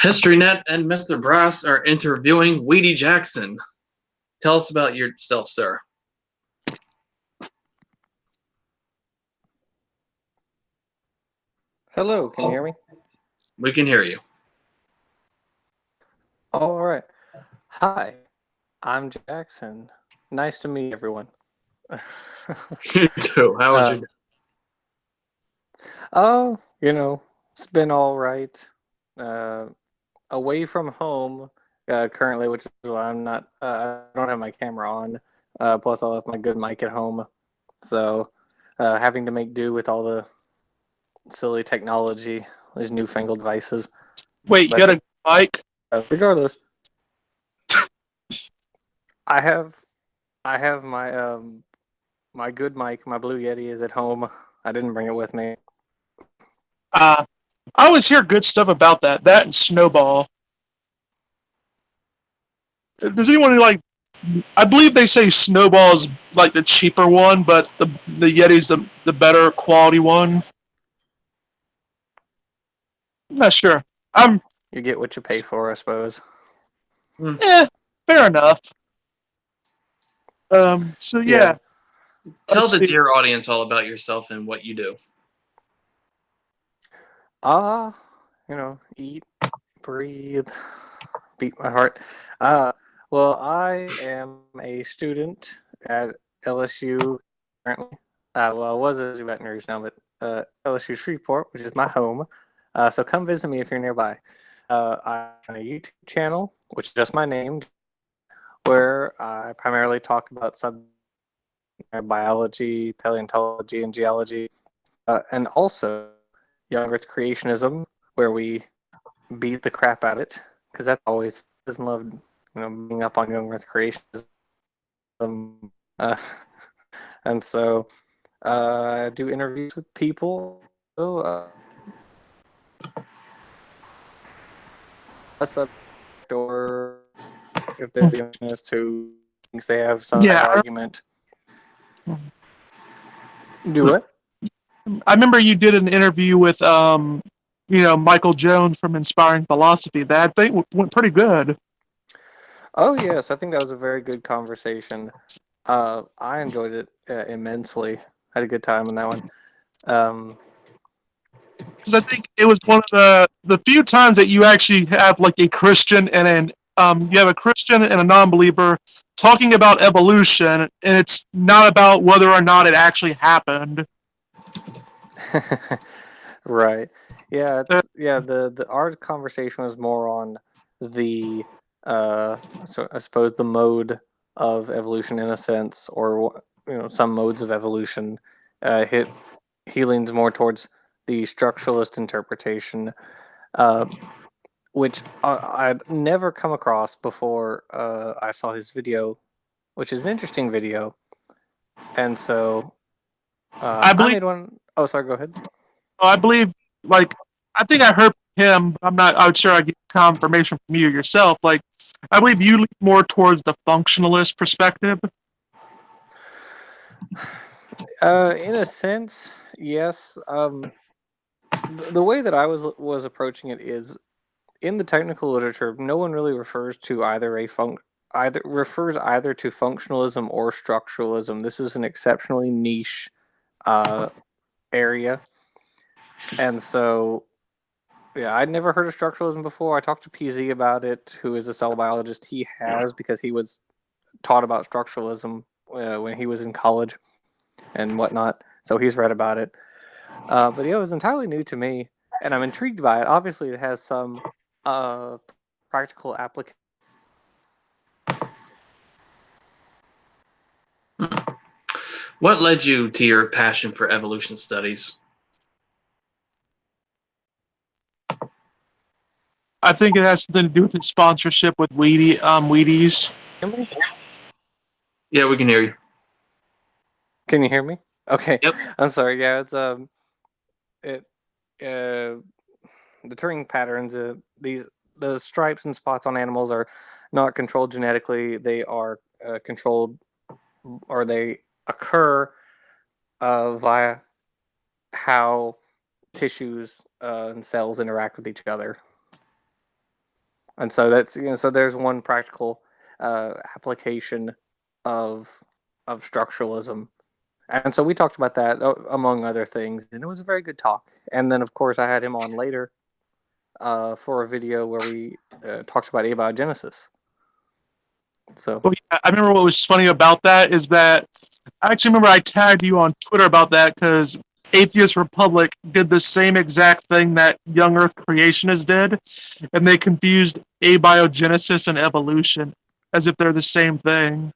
HistoryNet and Mr. Brass are interviewing Weedy Jackson. Tell us about yourself, sir. Hello, can you hear me? We can hear you. All right. Hi, I'm Jackson. Nice to meet everyone. You too. How was your day? Oh, it's been all right. Away from home currently, which is why I'm not. I don't have my camera on. Plus, I left my good mic at home, so having to make do with all the silly technology, these newfangled devices. Wait, you got a mic? Regardless, I have my my good mic, my Blue Yeti is at home. I didn't bring it with me. I always hear good stuff about that. That and Snowball. Does anyone like? I believe they say Snowball is like the cheaper one, but the Yeti's the better quality one. I'm not sure. You get what you pay for, I suppose. Fair enough. So yeah. Tell the dear audience all about yourself and what you do. Eat, breathe, beat my heart. Well, I am a student at LSU currently. Well, I was at LSU Baton Rouge now, but LSU Shreveport, which is my home. So come visit me if you're nearby. I have a YouTube channel, which is just my name, where I primarily talk about biology, paleontology, and geology, and also Young Earth creationism, where we beat the crap out of it, because that's always doesn't love being up on Young Earth creationism. And so I do interviews with people. Or if they're being honest to things they have some argument. Do what? I remember you did an interview with Michael Jones from Inspiring Philosophy. That thing went pretty good. Oh yes, I think that was a very good conversation. I enjoyed it immensely. Had a good time on that one. Because I think it was one of the few times that you actually have like a Christian and you have a Christian and a non-believer talking about evolution, and it's not about whether or not it actually happened. Right. Yeah. The our conversation was more on the so I suppose the mode of evolution in a sense, or some modes of evolution. He leans more towards the structuralist interpretation, which I'd never come across before. I saw his video, which is an interesting video, and so I made one. Oh, sorry. Go ahead. I believe, I think I heard from him. I'm not sure I get confirmation from you yourself. Like, I believe you lean more towards the functionalist perspective. In a sense, yes. The way that I was approaching it is, in the technical literature, no one really refers to either either to functionalism or structuralism. This is an exceptionally niche area, and so yeah, I'd never heard of structuralism before. I talked to PZ about it, who is a cell biologist. He has, because he was taught about structuralism when he was in college and whatnot. So he's read about it. But yeah, it was entirely new to me, and I'm intrigued by it. Obviously, it has some practical application. What led you to your passion for evolution studies? I think it has something to do with its sponsorship with Wheaties. Yeah, we can hear you. Can you hear me? Okay. Yep. I'm sorry. Yeah, it's the Turing patterns. The stripes and spots on animals are not controlled genetically. They are controlled, or they occur via how tissues and cells interact with each other. And so that's so there's one practical application of structuralism. And so we talked about that among other things, and it was a very good talk. And then of course I had him on later for a video where we talked about abiogenesis. So Well, yeah, I remember what was funny about that is that I actually remember I tagged you on Twitter about that because Atheist Republic did the same exact thing that Young Earth Creationists did, and they confused abiogenesis and evolution as if they're the same thing.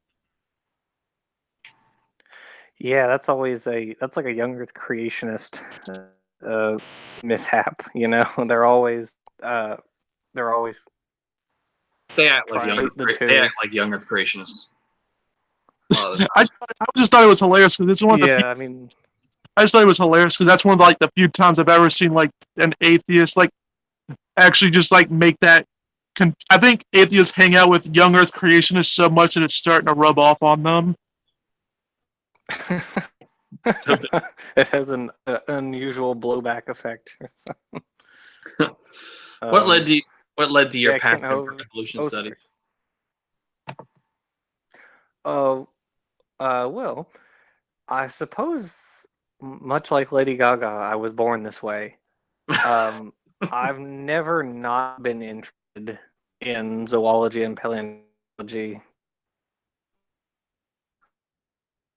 yeah, that's like a young Earth creationist mishap. They're always They act like Try young. the They two. act like young Earth creationists. A lot of the I just thought it was hilarious because it's one of the. yeah. I mean, I just thought it was hilarious because that's one of like the few times I've ever seen like an atheist like actually just like make that. I think atheists hang out with Young Earth Creationists so much that it's starting to rub off on them. it has an unusual blowback effect. What led to your yeah, passion Kent for Hovind- evolution oh, studies? Well, I suppose much like Lady Gaga, I was born this way. I've never not been interested in zoology and paleontology.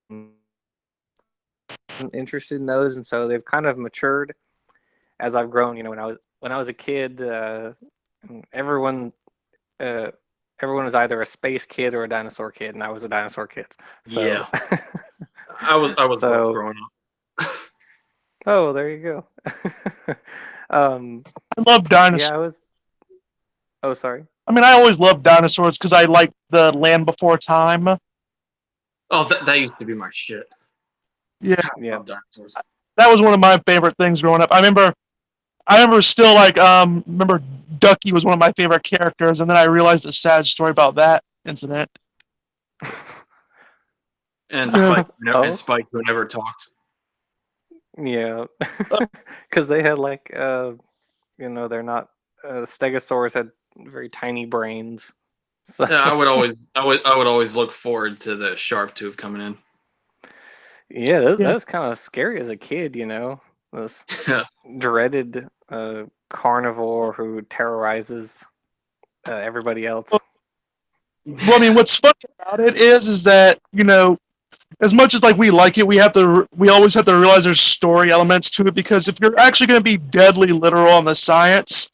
I'm interested in those, and so they've kind of matured as I've grown. When I was a kid, everyone was either a space kid or a dinosaur kid, and I was a dinosaur kid. So, Yeah. I was So- both growing up. oh, there you go. I love dinosaurs. Yeah, I was. Oh, sorry. I mean, I always loved dinosaurs because I like the Land Before Time. Oh, that used to be my shit. Yeah, I Yeah. love dinosaurs. that was one of my favorite things growing up. I remember still like remember Ducky was one of my favorite characters, and then I realized a sad story about that incident. And Yeah. Spike who never talked. Yeah, because they had like they're not stegosaurs had very tiny brains. So Yeah, I would always look forward to the sharp tooth coming in. yeah, that Yeah. was kind of scary as a kid. This Yeah. dreaded carnivore who terrorizes everybody else. Well, I mean, what's funny about it is that as much as like we like it, we always have to realize there's story elements to it because if you're actually going to be deadly literal on the science,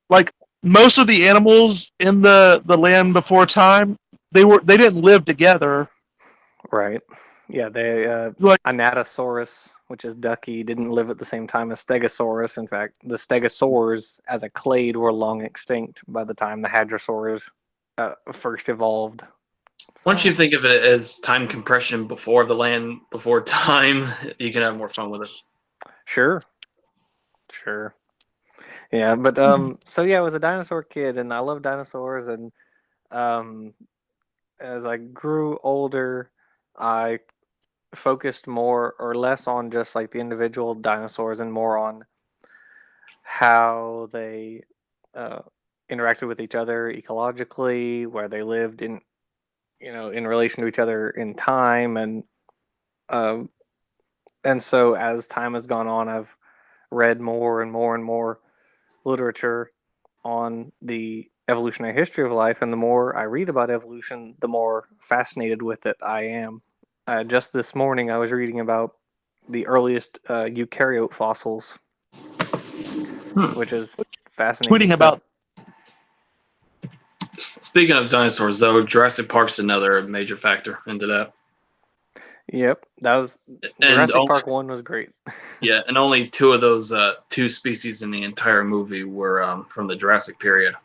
like most of the animals in the Land Before Time, they didn't live together. Right. Yeah, they Like Anatosaurus, which is Ducky, didn't live at the same time as Stegosaurus. In fact, the Stegosaurs as a clade were long extinct by the time the Hadrosaurs first evolved. Once you think of it as time compression before the Land Before Time, you can have more fun with it. Sure. Yeah, but so yeah, I was a dinosaur kid and I love dinosaurs, and as I grew older, I focused more or less on just like the individual dinosaurs and more on how they interacted with each other ecologically, where they lived in relation to each other in time, and so as time has gone on, I've read more and more and more literature on the evolutionary history of life, and the more I read about evolution, the more fascinated with it I am. Just this morning, I was reading about the earliest eukaryote fossils, which is fascinating. tweeting about. Speaking of dinosaurs, though, Jurassic Park's another major factor into that. Yep, that was Jurassic Park 1 was great. Yeah, and only two of those two species in the entire movie were from the Jurassic period.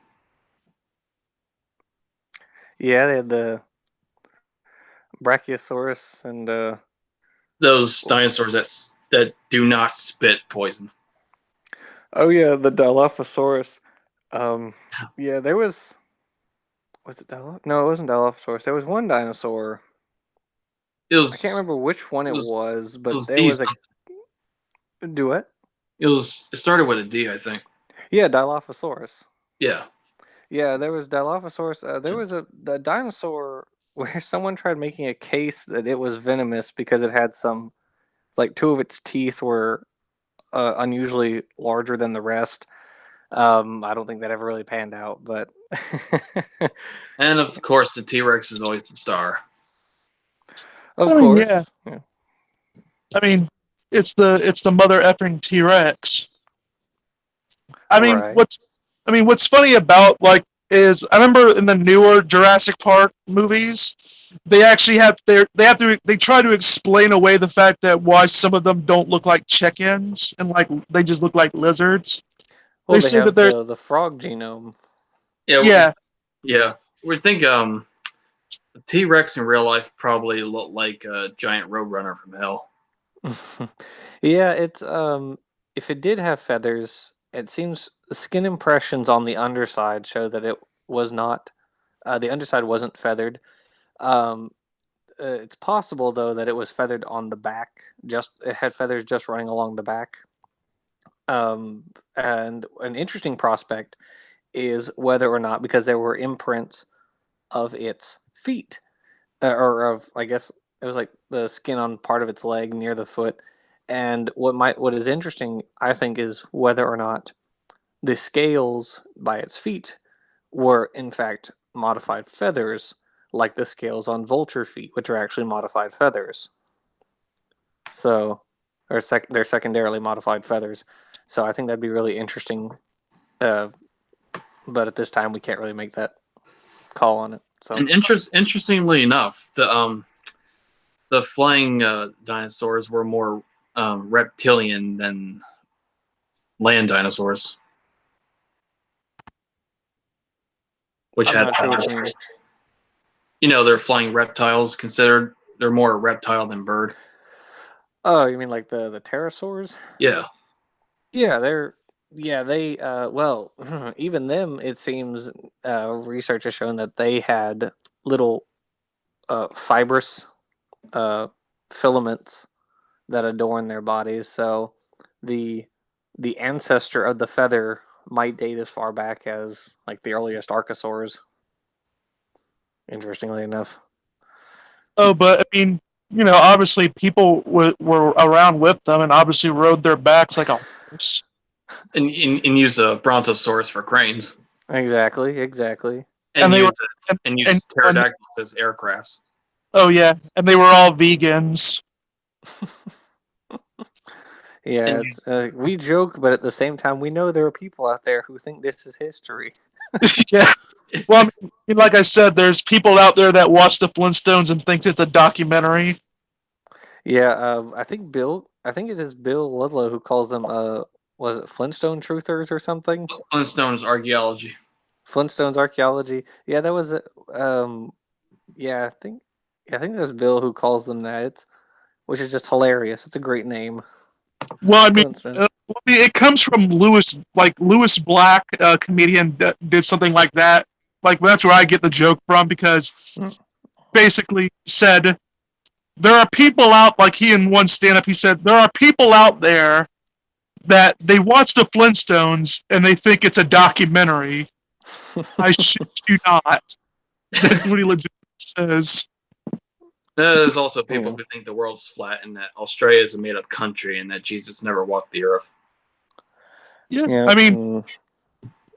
Yeah, they had the Brachiosaurus and Those dinosaurs that do not spit poison. oh yeah, the Dilophosaurus. Yeah, there was it No, it wasn't Dilophosaurus. There was one dinosaur. It was, I can't remember which one it was, but was there was a decent. duet. It started with a D, I think. Yeah, Dilophosaurus. Yeah. Yeah, there was Dilophosaurus. There was the dinosaur where someone tried making a case that it was venomous because it had some, like two of its teeth were unusually larger than the rest. I don't think that ever really panned out, but And of course, the T-Rex is always the star. of I mean, course, yeah. yeah. I mean, it's the mother effing T-Rex. I mean, Right. what's funny about like is I remember in the newer Jurassic Park movies, they actually they try to explain away the fact that why some of them don't look like chickens and like they just look like lizards. Well, They they say that have they're the frog genome. Yeah, yeah, yeah. We think the T-Rex in real life probably looked like a giant roadrunner from hell. Yeah, it's if it did have feathers, it seems the skin impressions on the underside show that it was not the underside wasn't feathered. Um, it's possible though that it was feathered on the back. Just it had feathers just running along the back. And an interesting prospect is whether or not because there were imprints of its feet, or of I guess it was like the skin on part of its leg near the foot. And what is interesting, I think, is whether or not the scales by its feet were in fact modified feathers, like the scales on vulture feet, which are actually modified feathers. So, they're secondarily modified feathers. So I think that'd be really interesting. Uh, but at this time, we can't really make that call on it. So And interestingly enough, the flying dinosaurs were more reptilian than land dinosaurs, which I'm had not sure what you mean. they're flying reptiles. Considered they're more a reptile than bird. Oh, you mean like the pterosaurs? Yeah, Yeah, they well, even them it seems research has shown that they had little fibrous uh filaments that adorn their bodies. So the the ancestor of the feather might date as far back as like the earliest archosaurs, interestingly enough. oh, but I mean, obviously people were around with them and obviously rode their backs like a horse. and use a brontosaurus for cranes, Exactly. and And they were use and pterodactyls as aircrafts. oh yeah, and they were all vegans. Yeah, And it's, we joke, but at the same time, we know there are people out there who think this is history. Yeah. Well, I mean, like I said, there's people out there that watch the Flintstones and think it's a documentary. Yeah, I think it is Bill Ludlow who calls them, was it Flintstone truthers or something? Flintstones archaeology. Flintstones archaeology. Yeah, that was, yeah, I think that's Bill who calls them that. Which is just hilarious. It's a great name, Well, Flintstone. it comes from Lewis Black, a comedian that did something like that. Like that's where I get the joke from because Mm. basically said there are people out like he in one stand up he said there are people out there that they watch the Flintstones and they think it's a documentary. I shit you not. That's what he legit says. There's also people Yeah. who think the world's flat and that Australia is a made-up country and that Jesus never walked the earth. Yeah, Yeah, I mean,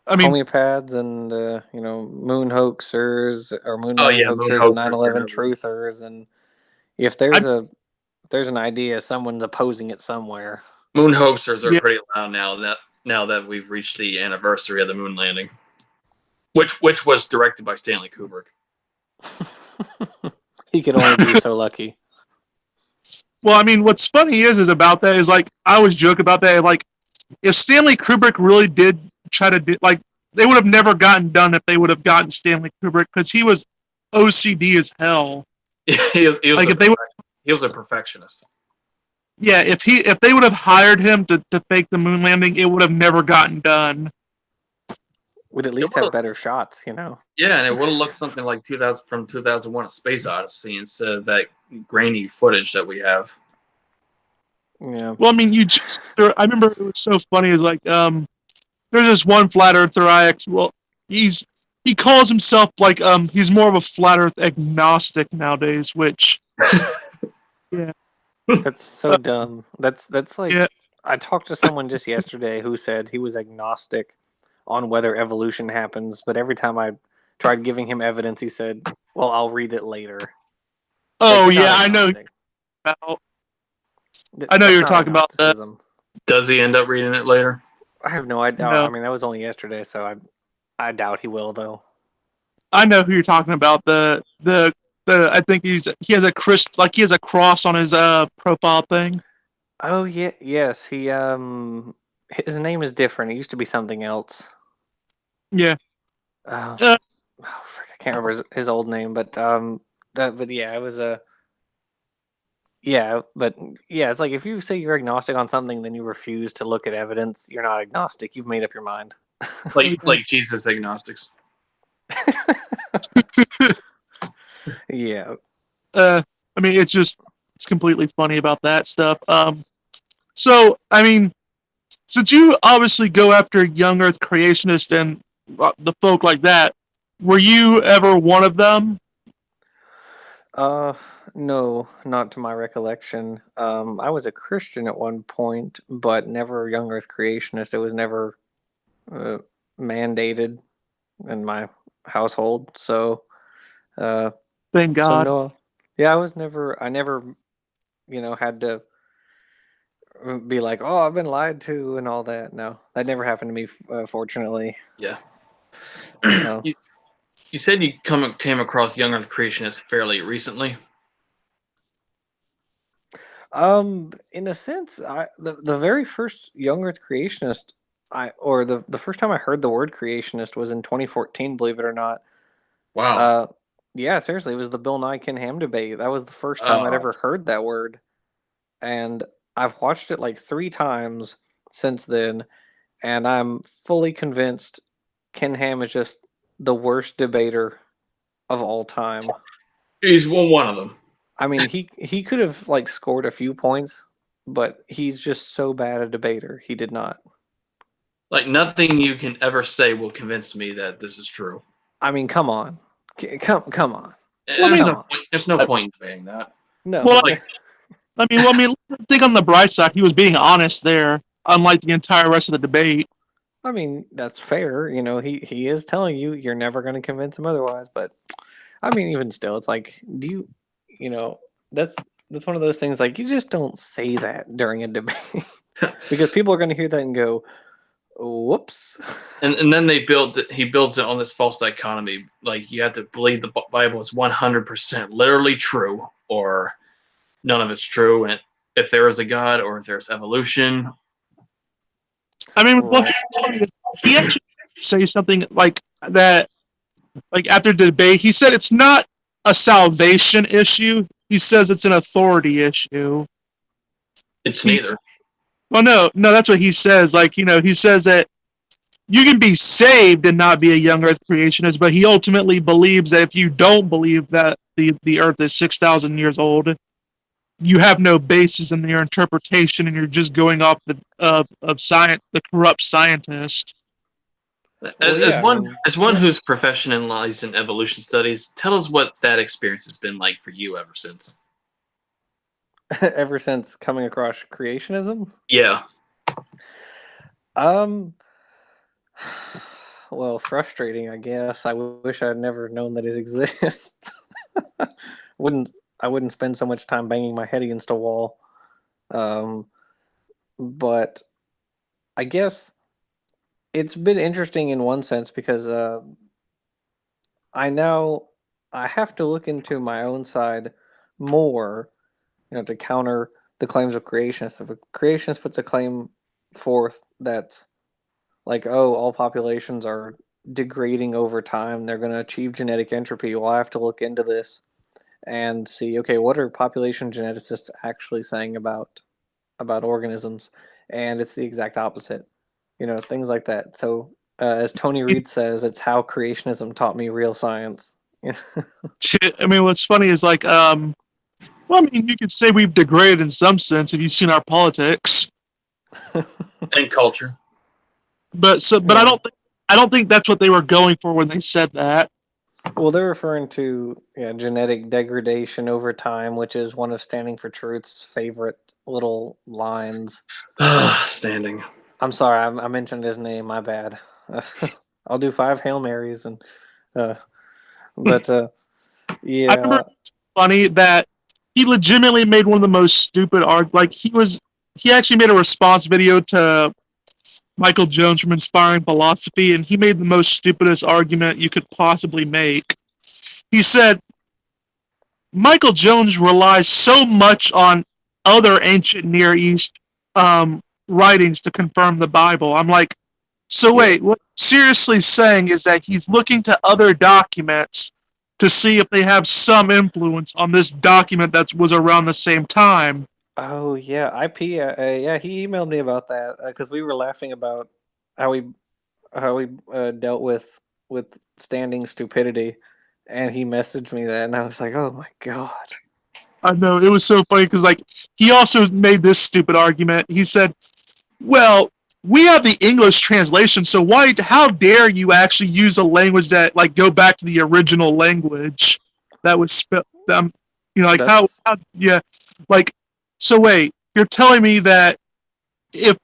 homeopaths and moon hoaxers or moon Oh landing yeah, moon hoaxers and hoaxers are 9/11 another one. truthers, and if I, there's an idea, someone's opposing it somewhere. Moon hoaxers are Yeah. pretty loud now that we've reached the anniversary of the moon landing, which was directed by Stanley Kubrick. He could only be so lucky. well, I mean, what's funny is about that is like I always joke about that. Like, if Stanley Kubrick really did try to do like they would have never gotten done if they would have gotten Stanley Kubrick because he was OCD as hell. he Like if they would, he was a perfectionist. yeah, if they would have hired him to fake the moon landing, it would have never gotten done. Would at least have better shots, you know. Yeah, and it would have looked something like 2001: A Space Odyssey instead of that grainy footage that we have. Yeah. Well, I mean, I remember it was so funny. It's like, there's this one flat earther he calls himself like, he's more of a flat earth agnostic nowadays, which, yeah, That's so dumb. That's like yeah, I talked to someone just yesterday who said he was agnostic on whether evolution happens, but every time I tried giving him evidence, he said, "Well, I'll read it later." Like oh you're yeah, not agnostic. I know That's you're not talking about that. agnosticism. Does he end up reading it later? I have no idea. No, I mean, that was only yesterday, so I doubt he will though. I know who you're talking about. I think he has a he has a cross on his profile thing. Oh yeah, yes. His name is different. It used to be something else. Yeah. Oh, Uh, frick, I can't remember his old name, but but yeah, it was a yeah, but yeah, it's like if you say you're agnostic on something, then you refuse to look at evidence. You're not agnostic. You've made up your mind. Like Jesus agnostics. Yeah. I mean, it's completely funny about that stuff. So I mean, since you obviously go after young Earth creationists and the folk like that, were you ever one of them? Uh, no, not to my recollection. I was a Christian at one point, but never a young Earth creationist. It was never uh, mandated in my household. Thank So God. no. Yeah, I never, had to be like, oh, I've been lied to and all that. No, that never happened to me, fortunately. Yeah. No. You said you came across young Earth creationists fairly recently. In a sense, the very first young Earth creationist, the first time I heard the word creationist was in 2014, believe it or not. Wow. Yeah, seriously, it was the Bill Nye Ken Ham debate. That was the first time I'd ever heard that word, and I've watched it like 3 times since then, and I'm fully convinced Ken Ham is just the worst debater of all time. He's one of them. I mean, he could have like scored a few points, but he's just so bad a debater. He did not. Like nothing you can ever say will convince me that this is true. I mean, come on, come on. There's no point in debating that. No. Well, I mean, think on the bright side. He was being honest there, unlike the entire rest of the debate. I mean, that's fair. He is telling you you're never going to convince him otherwise. But I mean, even still, it's like, that's one of those things. Like, you just don't say that during a debate because people are going to hear that and go, "Whoops." And then he builds it on this false dichotomy. Like you have to believe the Bible is 100% literally true, or none of it's true. And if there is a God, or if there's evolution. I mean, Right. he actually say something like that. Like after the debate, he said it's not a salvation issue. He says it's an authority issue. It's neither. Well, no, that's what he says. Like, he says that you can be saved and not be a young Earth creationist, but he ultimately believes that if you don't believe that the Earth is 6,000 years old, you have no basis in your interpretation, and you're just going off of science, the corrupt scientist. As one whose profession lies in evolution studies, tell us what that experience has been like for you ever since. Ever since coming across creationism? Yeah. Well, frustrating, I guess. I wish I'd never known that it exists. I wouldn't spend so much time banging my head against a wall. But I guess it's been interesting in one sense because I have to look into my own side more, to counter the claims of creationists. If a creationist puts a claim forth that's like, oh, all populations are degrading over time, they're going to achieve genetic entropy, well, I have to look into this and see, okay, what are population geneticists actually saying about organisms? And it's the exact opposite, things like that. So as Tony Reed says, it's how creationism taught me real science. I mean, what's funny is like, Well, I mean, you could say we've degraded in some sense if you've seen our politics, And culture. but Yeah. I don't think that's what they were going for when they said that. Well, they're referring to genetic degradation over time, which is one of Standing for Truth's favorite little lines. Standing. I'm sorry, I mentioned his name. My bad. I'll do 5 Hail Marys and, but I remember yeah. it's funny that he legitimately made one of the most stupid art. Like he actually made a response video to Michael Jones from Inspiring Philosophy, and he made the most stupidest argument you could possibly make. He said Michael Jones relies so much on other ancient Near East writings to confirm the Bible. I'm like, so wait, what I'm seriously saying is that he's looking to other documents to see if they have some influence on this document that was around the same time. Oh yeah, IP. Yeah, he emailed me about that because we were laughing about how we dealt with standing stupidity, and he messaged me that, and I was like, oh my god. I know it was so funny because like he also made this stupid argument. He said, "Well, we have the English translation, so why? How dare you actually use a language that like go back to the original language that was spelled? Like That's yeah, like so. Wait, you're telling me that if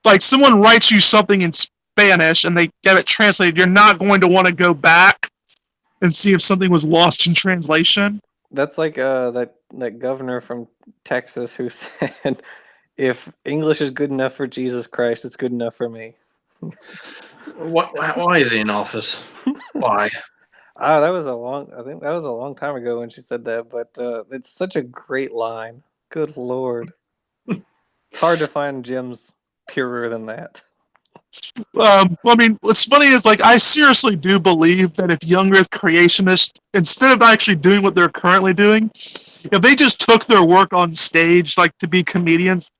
like someone writes you something in Spanish and they get it translated, you're not going to want to go back and see if something was lost in translation?" that's like that governor from Texas who said, if English is good enough for Jesus Christ, it's good enough for me. Why is he in office? Why? Ah, I think that was a long time ago when she said that, but it's such a great line. Good lord. It's hard to find gems purer than that. I mean, what's funny is like I seriously do believe that if young Earth creationists, instead of actually doing what they're currently doing, if they just took their work on stage, like to be comedians,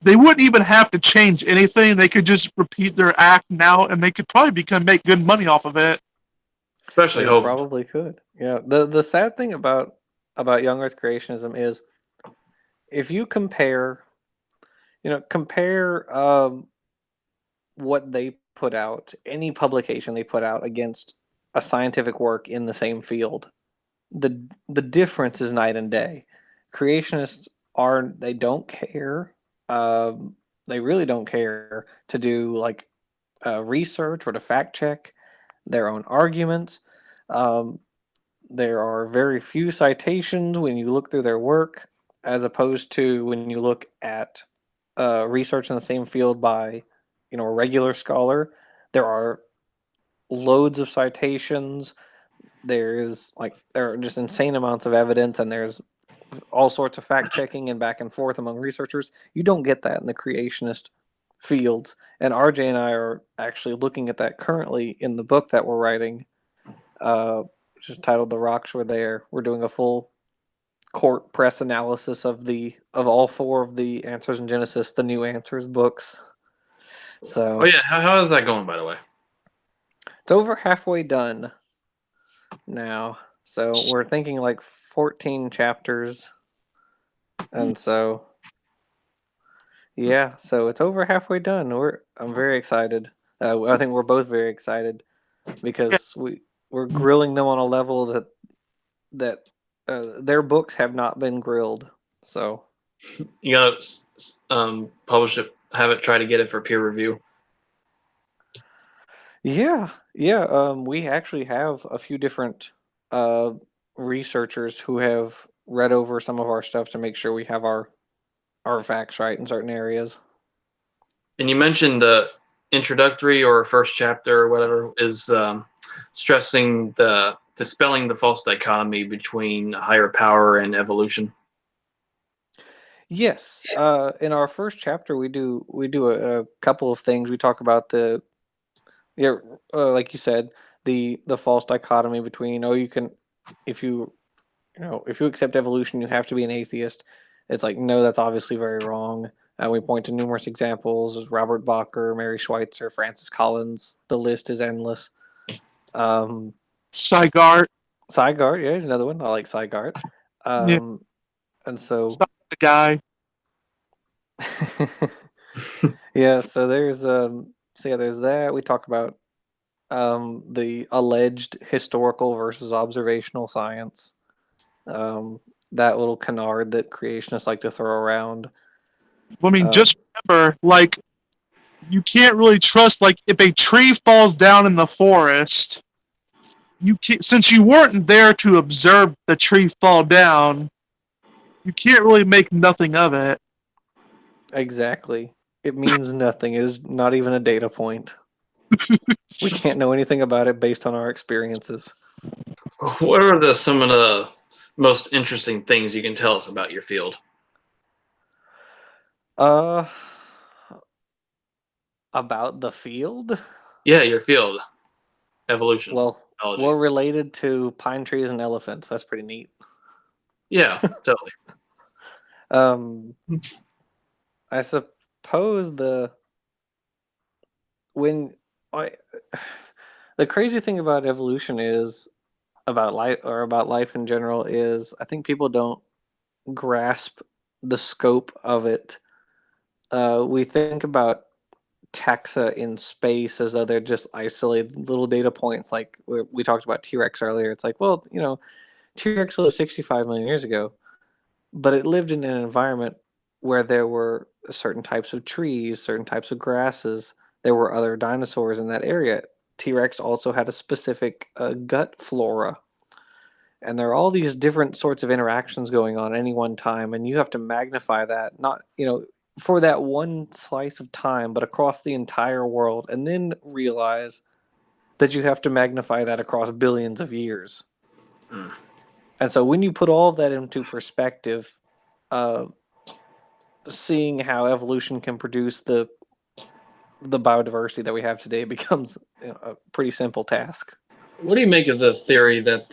they wouldn't even have to change anything. They could just repeat their act now, and they could probably make good money off of it. Especially They Hope. probably could. Yeah. The sad thing about young Earth creationism is if you compare what they put out, any publication they put out against a scientific work in the same field, the difference is night and day. Creationists they don't care. They really don't care to do like research or to fact check their own arguments. Um, there are very few citations when you look through their work, as opposed to when you look at research in the same field by, a regular scholar. There are loads of citations. There are just insane amounts of evidence, and there's all sorts of fact checking and back and forth among researchers. You don't get that in the creationist fields. And RJ and I are actually looking at that currently in the book that we're writing, which is titled "The Rocks Were There." We're doing a full court press analysis of all 4 of the Answers in Genesis, the New Answers books. So Oh yeah, how is that going, by the way? it's over halfway done now. So we're thinking like 14 chapters. And so yeah, so it's over halfway done. I'm very excited. I think we're both very excited because we're grilling them on a level that their books have not been grilled. So You gotta publish it, have it, try to get it for peer review. yeah. We actually have a few different researchers who have read over some of our stuff to make sure we have our facts right in certain areas. And you mentioned the introductory or first chapter or whatever is stressing the dispelling the false dichotomy between higher power and evolution. Yes. In our first chapter, we do a couple of things. We talk about like you said, the false dichotomy between if you accept evolution, you have to be an atheist. It's like, no, that's obviously very wrong. We point to numerous examples: Robert Bacher, Mary Schweitzer, Francis Collins. The list is endless. Sygart. Sygart, yeah, he's another one. I like Sygart. Yeah. And so, Stop the guy. yeah. So there's that. We talk about the alleged historical versus observational science. Um, that little canard that creationists like to throw around. I mean, Uh, just remember, like, you can't really trust, like, if a tree falls down in the forest, you can't, since you weren't there to observe the tree fall down, you can't really make nothing of it. exactly. It means nothing. It is not even a data point. We can't know anything about it based on our experiences. What are some of the most interesting things you can tell us about your field? Uh, about the field? Yeah, your field, evolution, Well, biology. we're related to pine trees and elephants. That's pretty neat. Yeah, totally. Um, I suppose when I the crazy thing about evolution is about life in general is I think people don't grasp the scope of it. We think about taxa in space as though they're just isolated little data points. Like we talked about T Rex earlier. It's like, well, T Rex lived 65 million years ago, but it lived in an environment where there were certain types of trees, certain types of grasses. There were other dinosaurs in that area. T Rex also had a specific gut flora. And there are all these different sorts of interactions going on at any one time, and you have to magnify that, not, for that one slice of time, but across the entire world, and then realize that you have to magnify that across billions of years. Mm. And so when you put all of that into perspective, uh, seeing how evolution can produce the biodiversity that we have today becomes a pretty simple task. What do you make of the theory that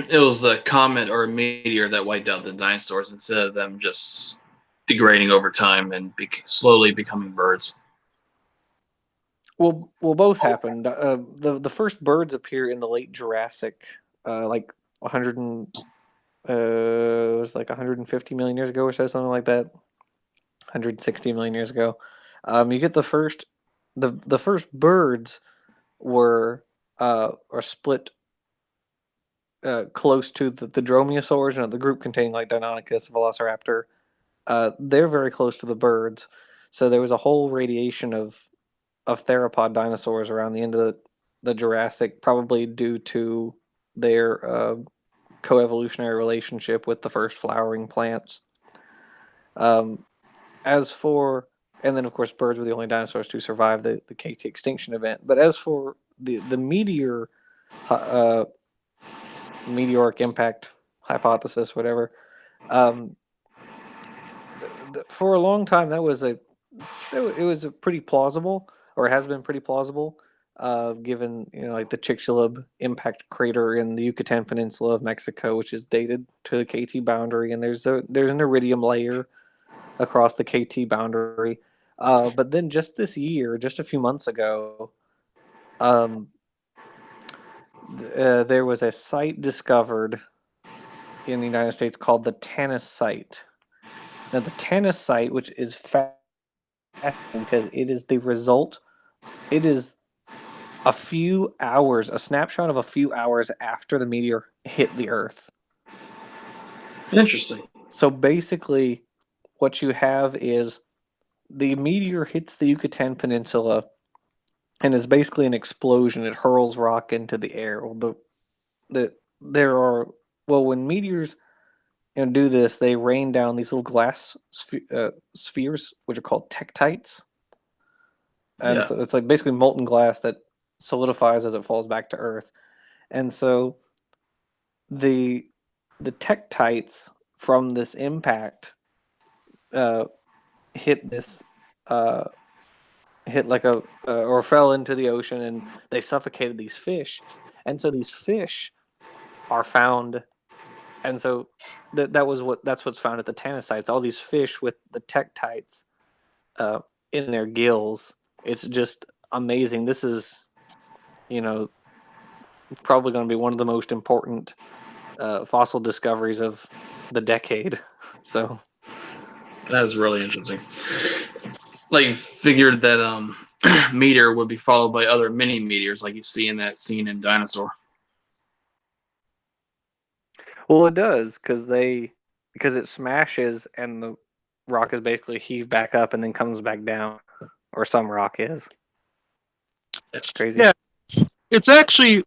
it was a comet or a meteor that wiped out the dinosaurs instead of them just degrading over time and slowly becoming birds? Well, both happened. The first birds appear in the late Jurassic, like 100 and it was like 150 million years ago or so, something like that. 160 million years ago. You get the first birds were are split close to the dromaeosaurs, the group containing like Deinonychus, Velociraptor. They're very close to the birds, so there was a whole radiation of theropod dinosaurs around the end of the Jurassic, probably due to their coevolutionary relationship with the first flowering plants. Um, as for, and then of course, birds were the only dinosaurs to survive the KT extinction event. But as for the meteoric impact hypothesis, whatever, um, for a long time it was a pretty plausible, or it has been pretty plausible, given like the Chicxulub impact crater in the Yucatan Peninsula of Mexico, which is dated to the KT boundary, and there's an iridium layer across the KT boundary. But then just this year, just a few months ago, um, there was a site discovered in the United States called the Tanis site. Now, the Tanis site, which is fascinating because it is the result, it is a snapshot of a few hours after the meteor hit the Earth. Interesting. So basically, what you have is the meteor hits the Yucatan Peninsula and is basically an explosion. It hurls rock into the air. When meteors do this, they rain down these little glass spheres, which are called tektites. And Yeah. so it's like basically molten glass that solidifies as it falls back to Earth. And so the tektites from this impact hit this hit like or fell into the ocean, and they suffocated these fish. And so these fish are found, and so that's what's found at the Tanis sites. All these fish with the tektites in their gills. It's just amazing. This is, probably going to be one of the most important fossil discoveries of the decade. So That is really interesting. Like, figured that meteor would be followed by other mini meteors, like you see in that scene in Dinosaur. well, it does because it smashes and the rock is basically heaved back up and then comes back down, or some rock is. That's crazy. Yeah. It's actually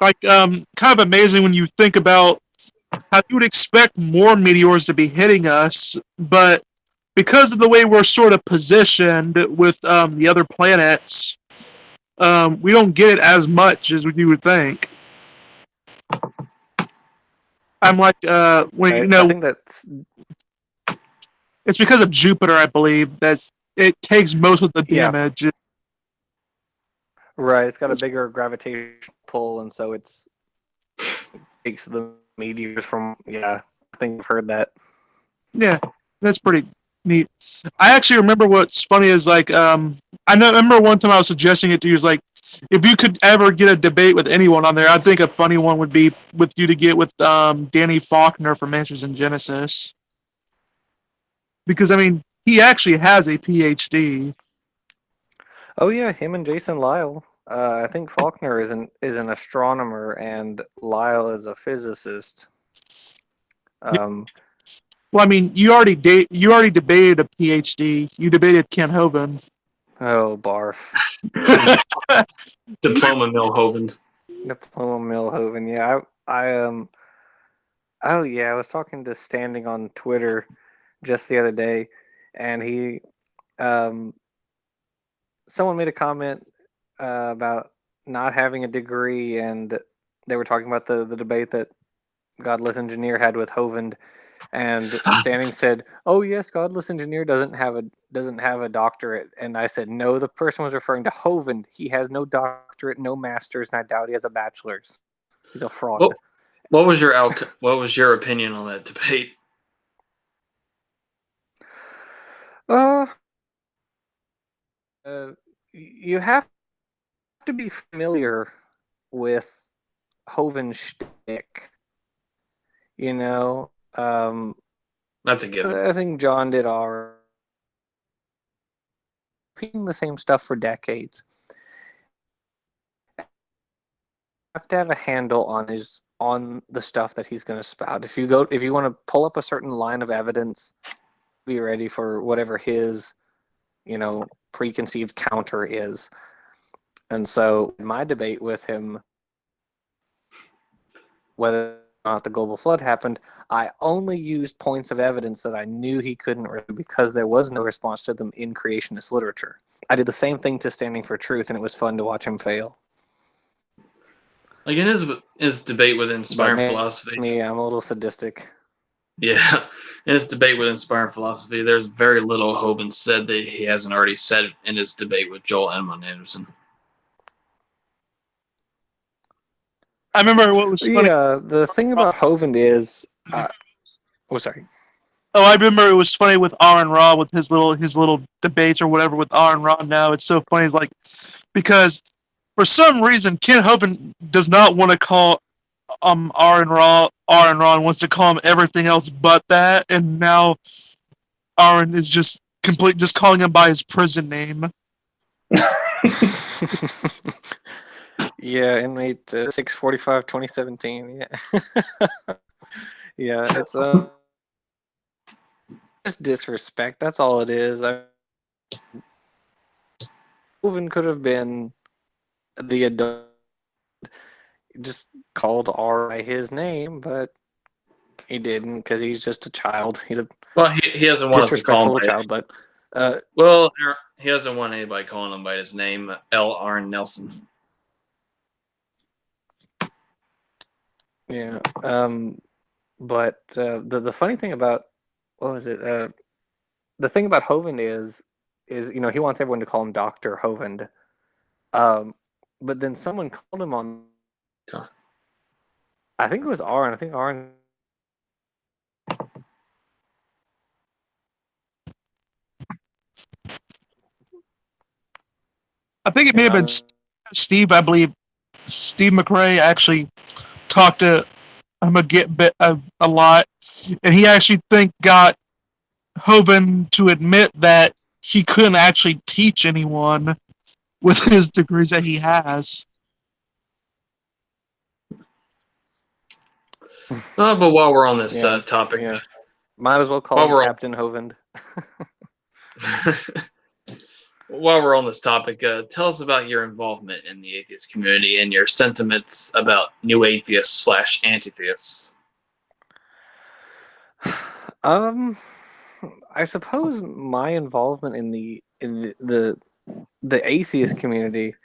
like kind of amazing when you think about how you would expect more meteors to be hitting us, but because of the way we're sort of positioned with the other planets, we don't get it as much as you would think. I'm like, when I think that's it's because of Jupiter, I believe. It takes most of the Yeah. damage. right. It's got a bigger gravitational pull, and so it takes the meteors from. Yeah, I think I've heard that. Yeah, that's pretty neat. I actually remember what's funny is like, I remember one time I was suggesting it to you is like, if you could ever get a debate with anyone on there, I think a funny one would be with you to get with Danny Faulkner from Answers in Genesis, because I mean he actually has a PhD. Oh yeah, him and Jason Lyle. I think Faulkner is an astronomer and Lyle is a physicist. Well, I mean you already debated a PhD. You debated Ken Hovind. Oh barf. Diploma Milhoven. Diploma Milhoven. Yeah, Oh yeah, I was talking to Standing on Twitter just the other day, and someone made a comment about not having a degree, and they were talking about the debate that Godless Engineer had with Hovind, and Standing said, "Oh yes, Godless Engineer doesn't have a doctorate," and I said, "No, the person was referring to Hovind. He has no doctorate, no masters, and I doubt he has a bachelor's. He's a fraud." What was your What was your opinion on that debate? Uh, you have to be familiar with Hovind's shtick. You know, That's a given. I think John did all right. Repeating the same stuff for decades. You have to have a handle on the stuff that he's going to spout. If you want to pull up a certain line of evidence, be ready for whatever his, preconceived counter is. And so, in my debate with him, whether or not the global flood happened, I only used points of evidence that I knew he couldn't because there was no response to them in creationist literature. I did the same thing to Standing for Truth, and it was fun to watch him fail. Like in his debate with Inspiring Philosophy. Me, I'm a little sadistic. Yeah, in his debate with Inspiring Philosophy, there's very little Hovind said that he hasn't already said in his debate with Joel Edmund Anderson. I remember what was funny. Yeah, the thing about Hovind is, sorry. Oh, I remember it was funny with Aaron Ra with his little debates or whatever with Aaron Ra. Now it's so funny, like because for some reason Ken Hovind does not want to call Aaron Ra and wants to call him everything else but that, and now Aaron is just calling him by his prison name. Yeah, inmate 645 2017. Yeah. Yeah, it's just disrespect. That's all it is. Hovind could have been the adult, just called R by his name, but he didn't because he's just a child. He's a he doesn't want to call him child, but he doesn't want anybody calling him by his name, L. Arn Nelson. Yeah. But the funny thing about what was it? The thing about Hovind is he wants everyone to call him Dr. Hovind. But then someone called him on. I think it was Aaron. I think Aaron. I think it may have been Steve. I believe Steve McRae actually talked to him a lot, and he actually got Hovind to admit that he couldn't actually teach anyone with his degrees that he has. But while we're on this Yeah, topic, yeah. Might as well call While him we're on- Captain Hovind. while we're on this topic, tell us about your involvement in the atheist community and your sentiments about new atheists / anti-theists. I suppose my involvement in the atheist community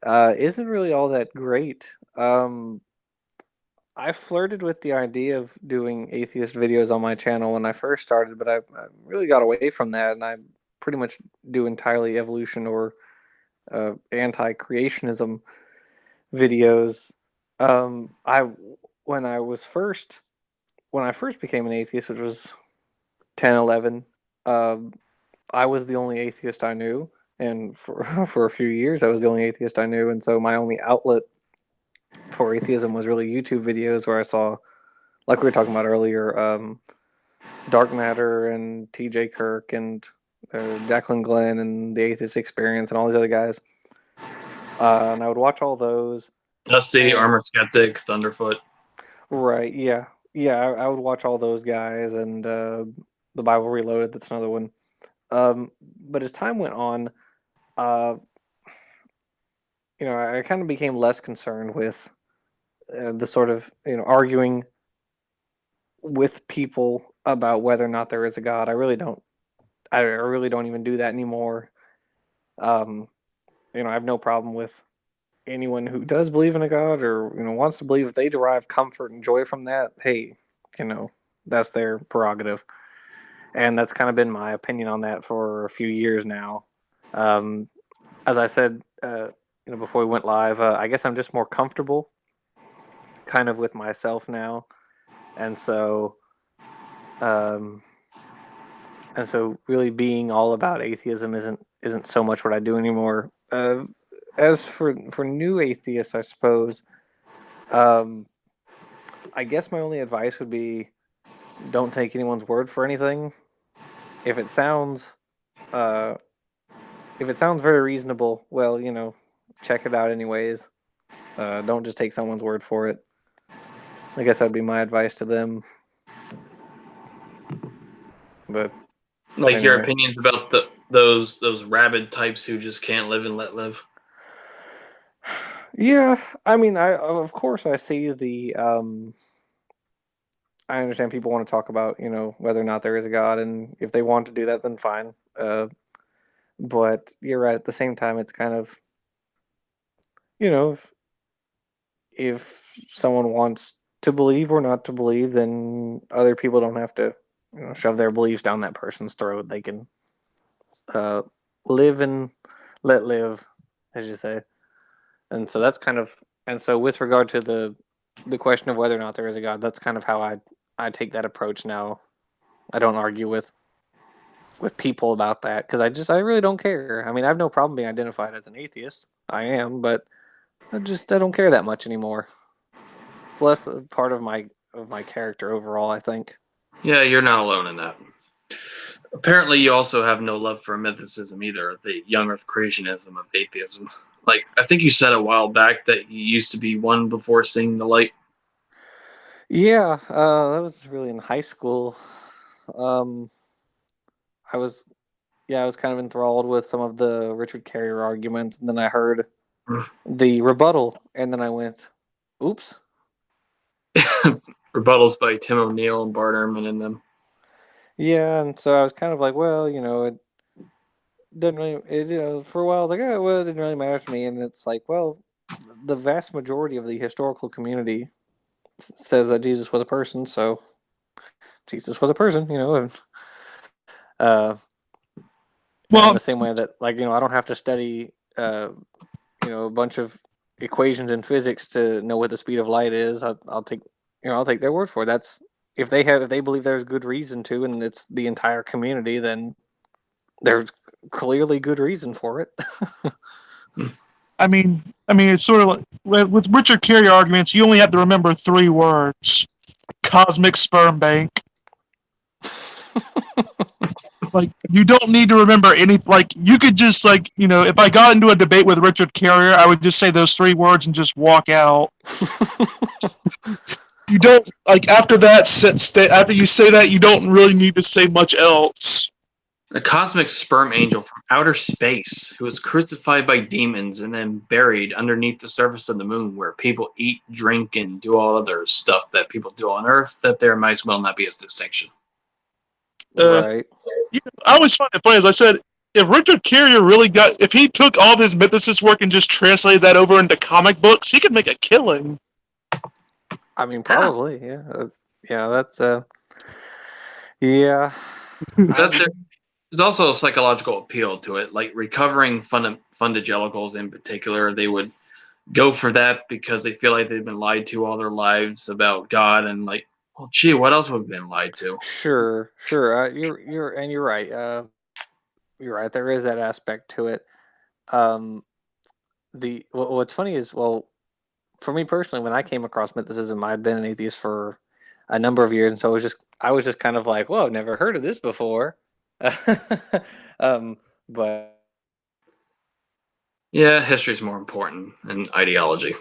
isn't really all that great. I flirted with the idea of doing atheist videos on my channel when I first started, but I really got away from that, and I pretty much do entirely evolution or anti-creationism videos. I when I was first when I first became an atheist, which was 10, 11, I was the only atheist I knew, and for for a few years I was the only atheist I knew, and so my only outlet for atheism was really YouTube videos where I saw, like we were talking about earlier, Dark Matter and T.J. Kirk and Declan Glenn and the Atheist Experience and all these other guys, and I would watch all those. Dusty, And- Armored Skeptic, Thunderfoot. Right? Yeah, yeah. I would watch all those guys and the Bible Reloaded. That's another one. But as time went on, uh, I kind of became less concerned with the sort of arguing with people about whether or not there is a God. I really don't. I really don't even do that anymore. I have no problem with anyone who does believe in a God or wants to believe if they derive comfort and joy from that. Hey, that's their prerogative, and that's kind of been my opinion on that for a few years now. As I said, before we went live, I guess I'm just more comfortable, kind of with myself now, and so really being all about atheism isn't so much what I do anymore. As for new atheists, I suppose, I guess my only advice would be don't take anyone's word for anything. If it sounds very reasonable, well, check it out anyways. Don't just take someone's word for it. I guess that'd be my advice to them. But Like your anyway. opinions about those rabid types who just can't live and let live. Yeah, I mean, I of course I see the I understand people want to talk about whether or not there is a God, and if they want to do that, then fine. But you're right. At the same time, it's kind of if someone wants to believe or not to believe, then other people don't have to shove their beliefs down that person's throat. They can live and let live, as you say. And so that's kind of with regard to the question of whether or not there is a God, that's kind of how I take that approach now. I don't argue with people about that because I really don't care. I mean, I have no problem being identified as an atheist. I am, but I don't care that much anymore. It's less a part of my character overall, I think. Yeah, you're not alone in that. Apparently, you also have no love for mythicism either, the young earth creationism of atheism. Like, I think you said a while back that you used to be one before seeing the light. Yeah, that was really in high school. I was kind of enthralled with some of the Richard Carrier arguments, and then I heard the rebuttal, and then I went, "Oops." Rebuttals by Tim O'Neill and Bart Ehrman in them. Yeah, and so I was kind of like, well, it didn't really. For a while, I was like, oh, well, it didn't really matter to me, and it's like, well, the vast majority of the historical community says that Jesus was a person, so Jesus was a person, and Well, in the same way that, like, I don't have to study, a bunch of equations in physics to know what the speed of light is. I'll take, I'll take their word for it. That's if they believe there's good reason to, and it's the entire community, then there's clearly good reason for it. I mean, it's sort of like with Richard Carrier arguments. You only have to remember 3 words: cosmic sperm bank. Like, you don't need to remember any. Like, you could just, like, if I got into a debate with Richard Carrier, I would just say those 3 words and just walk out. You don't, like, after that, after you say that, you don't really need to say much else. A cosmic sperm angel from outer space who was crucified by demons and then buried underneath the surface of the moon, where people eat, drink, and do all other stuff that people do on Earth, that there might as well not be a distinction. Right. I always find it funny, as I said, if Richard Carrier if he took all of his mythicist work and just translated that over into comic books, he could make a killing. I mean, probably, yeah. Yeah, that's, yeah. There's also a psychological appeal to it, like recovering fundagelicals in particular. They would go for that because they feel like they've been lied to all their lives about God, and like, well, gee, what else would have been lied to? Sure. You're right. You're right. There is that aspect to it. What's funny is, well, for me personally, when I came across mythicism, I'd been an atheist for a number of years, and so I was just kind of like, "Whoa, I've never heard of this before." But Yeah, history's more important than ideology.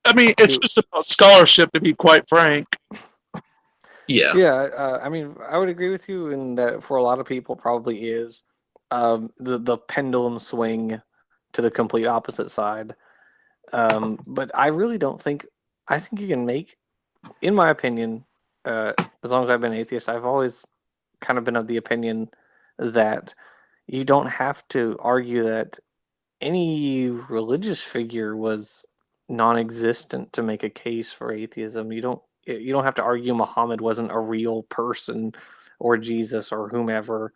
I mean, it's just about scholarship, to be quite frank. Yeah. Yeah, I mean, I would agree with you in that for a lot of people, probably is the pendulum swing to the complete opposite side. But I really don't think. I think you can make, in my opinion, as long as I've been atheist, I've always kind of been of the opinion that you don't have to argue that any religious figure was non-existent to make a case for atheism. You don't have to argue Muhammad wasn't a real person, or Jesus, or whomever,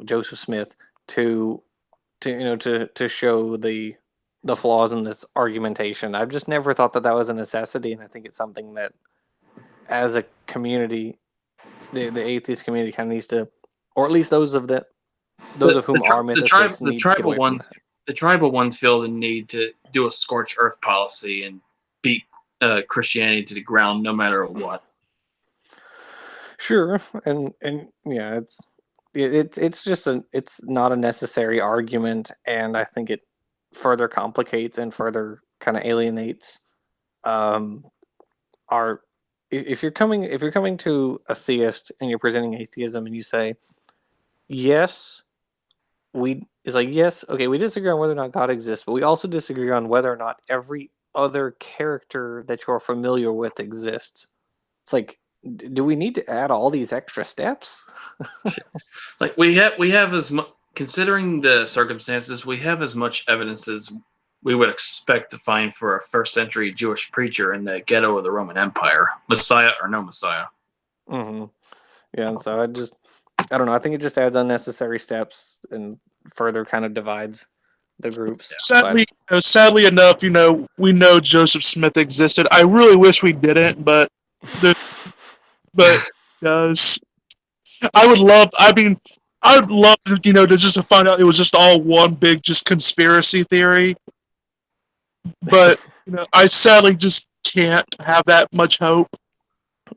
Joseph Smith, to show the flaws in this argumentation. I've just never thought that was a necessity, and I think it's something that, as a community, the atheist community kind of needs to, or at least those of whom are mythicists, need to get away from that. The tribal ones feel the need to do a scorched earth policy and beat Christianity to the ground no matter what. Sure, and yeah, it's just it's not a necessary argument, and I think it further complicates and further kind of alienates our. If you're coming to a theist and you're presenting atheism and you say, yes, yes, okay, we disagree on whether or not God exists, but we also disagree on whether or not every other character that you're familiar with exists. It's like, do we need to add all these extra steps? Like we have as much, considering the circumstances, we have as much evidence as we would expect to find for a first century Jewish preacher in the ghetto of the Roman Empire, Messiah or no Messiah. Mm-hmm. Yeah, and so I don't know. I think it just adds unnecessary steps and further kind of divides the groups. Sadly enough, we know Joseph Smith existed. I really wish we didn't, but does. I would love to just find out it was just all one big just conspiracy theory. But I sadly just can't have that much hope.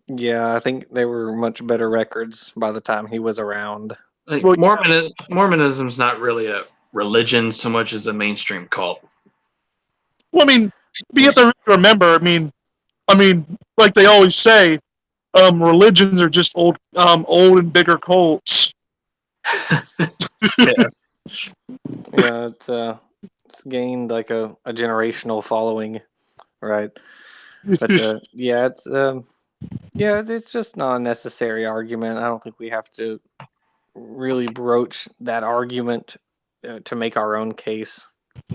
Yeah, I think they were much better records by the time he was around. Like, Mormonism's not really a religion so much as a mainstream cult. Well, I mean, you have to remember. I mean, like they always say, religions are just old and bigger cults. Yeah. Yeah, it's gained like a generational following, right? But it's just not a necessary argument. I don't think we have to really broach that argument to make our own case.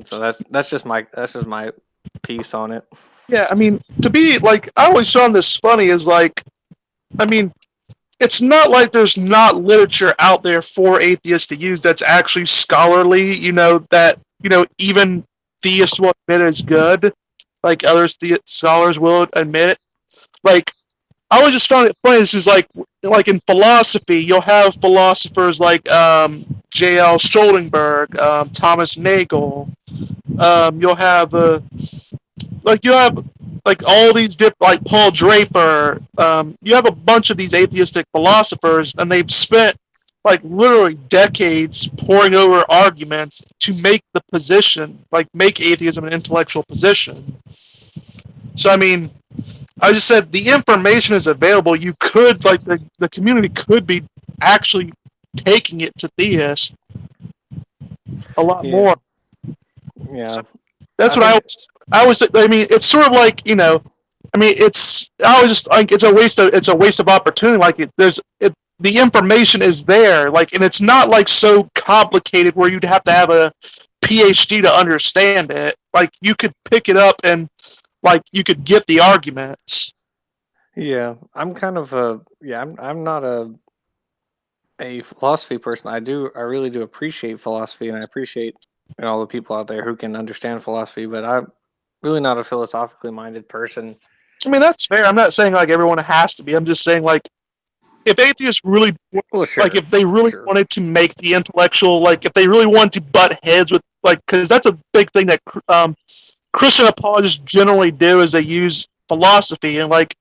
So that's just my piece on it. Yeah, I mean, to be like, I always found this funny is like, I mean, it's not like there's not literature out there for atheists to use that's actually scholarly, that, even theists will admit is good, like other scholars will admit it. Like, I always just found it funny, this is like in philosophy, you'll have philosophers like J.L. Stoltenberg, Thomas Nagel, you'll have like all these like Paul Draper. You have a bunch of these atheistic philosophers, and they've spent like literally decades poring over arguments to make the position, like make atheism an intellectual position. So I mean, I just said the information is available. You could, like, the community could be actually taking it to theists a lot more. Yeah. So that's I what think- I always. I mean, it's sort of like, you know, I mean, I always just like it's a waste of opportunity. Like the information is there, like, and it's not like so complicated where you'd have to have a PhD to understand it. Like, you could pick it up and like you could get the arguments. Yeah, I'm kind of I'm not a philosophy person. I really do appreciate philosophy, and I appreciate all the people out there who can understand philosophy, but I'm really not a philosophically minded person. I mean, that's fair. I'm not saying like everyone has to be. I'm just saying, like, if atheists really, Well, sure. like, if they really Sure. wanted to make the intellectual, like, if they really wanted to butt heads with, like, because that's a big thing that Christian apologists generally do, is they use philosophy. And like,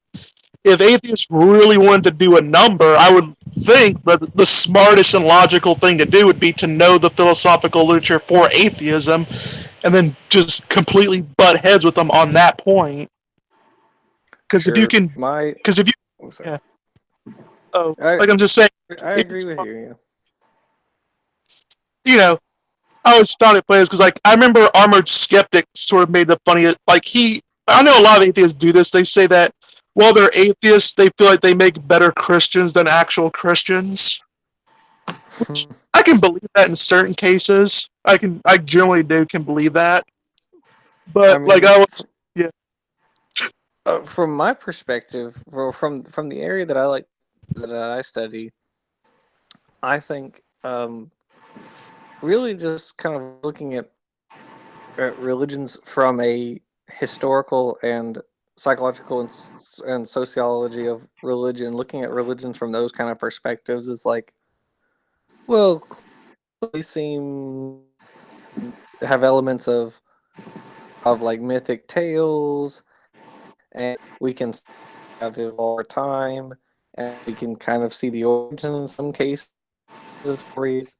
if atheists really wanted to do a number, I would think that the smartest and logical thing to do would be to know the philosophical literature for atheism, and then just completely butt heads with them on that point. Because if you can, because if you, Oh, sorry. yeah. Like, I'm just saying, I agree with you. you know, I always found it funny because, like, I remember Armored Skeptic sort of made the funny, like, I know a lot of atheists do this. They say that while they're atheists, they feel like they make better Christians than actual Christians. Which I can believe that in certain cases. I generally can believe that. But, from my perspective, from the area that I study, I think really just kind of looking at religions from a historical and psychological and sociology of religion, looking at religions from those kind of perspectives is like, well, they seem to have elements of like mythic tales, and we can have it all the time, and we can kind of see the origin in some cases of stories.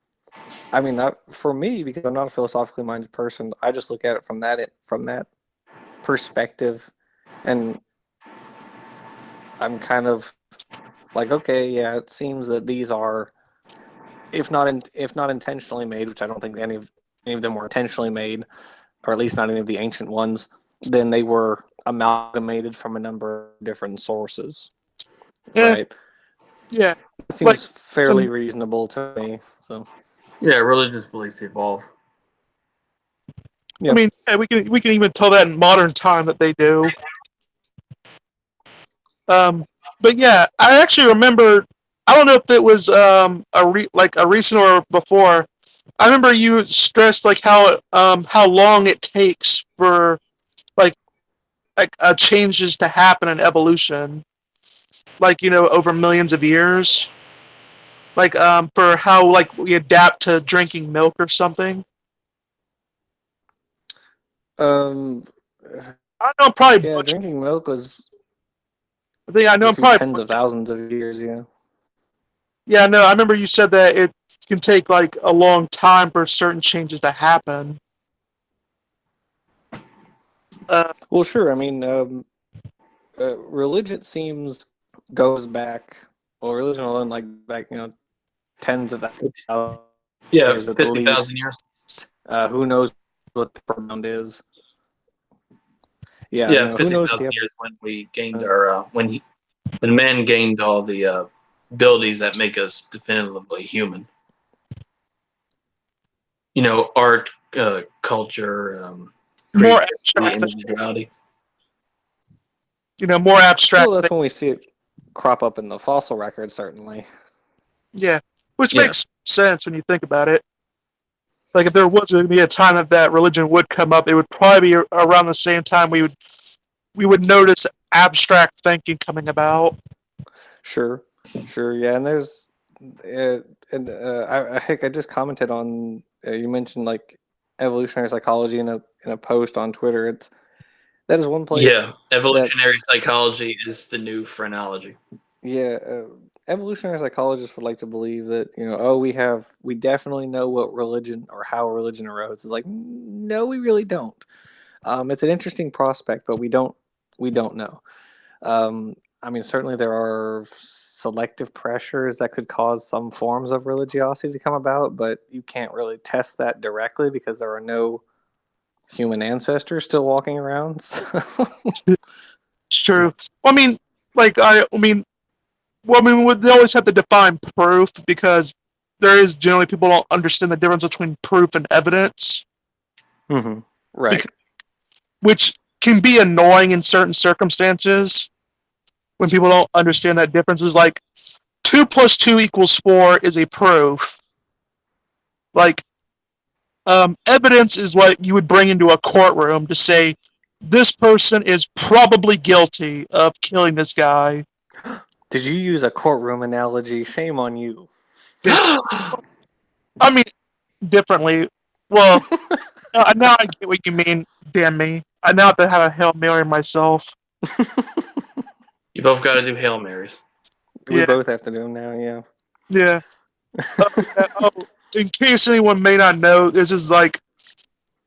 I mean, for me, because I'm not a philosophically minded person, I just look at it from that perspective, and I'm kind of like, okay, yeah, it seems that these are, if not intentionally made, which I don't think any of them were intentionally made, or at least not any of the ancient ones, then they were amalgamated from a number of different sources. Right? Yeah. It seems fairly reasonable to me. So. Yeah, religious beliefs evolve. Yeah. I mean, yeah, we can even tell that in modern time that they do. But yeah, I actually remember. I don't know if it was a recent or before. I remember you stressed like how long it takes for like changes to happen in evolution, like, you know, over millions of years. Like for how like we adapt to drinking milk or something. I know probably. Yeah, drinking milk was. I know I'm probably tens of thousands of years. Yeah. Yeah, no, I remember you said that it can take like a long time for certain changes to happen. Well, sure. I mean, religion goes back. Well, religion alone, like back, tens of thousands. Yeah, years at 50,000 years. Who knows what the profound is? Yeah, yeah, 50,000 years when we gained our when men gained all the abilities that make us definitively human. You know, art, culture, more abstract, individuality. You know, more abstract. Well, that's when we see it crop up in the fossil record, certainly. Yeah, which makes sense when you think about it. Like, if there was going to be a time that religion would come up, it would probably be around the same time we would notice abstract thinking coming about. Sure, yeah, and there's, I just commented on you mentioned like evolutionary psychology in a post on Twitter. That is one place. Yeah, evolutionary psychology is the new phrenology. Yeah, evolutionary psychologists would like to believe that, we definitely know what religion or how religion arose. It's like, no, we really don't. It's an interesting prospect, but we don't know. I mean, certainly there are selective pressures that could cause some forms of religiosity to come about, but you can't really test that directly because there are no human ancestors still walking around. It's true. Well, I mean, like they always have to define proof because there is generally people don't understand the difference between proof and evidence, Mm-hmm. Right. which can be annoying in certain circumstances when people don't understand that difference. Is like 2 plus 2 equals 4 is a proof. Like, evidence is what you would bring into a courtroom to say this person is probably guilty of killing this guy. Did you use a courtroom analogy? Shame on you. I mean, differently. Well, now I get what you mean. Damn me! I now have to have a Hail Mary myself. You both got to do Hail Marys. We Yeah. both have to do them now, yeah. Yeah. In case anyone may not know, this is like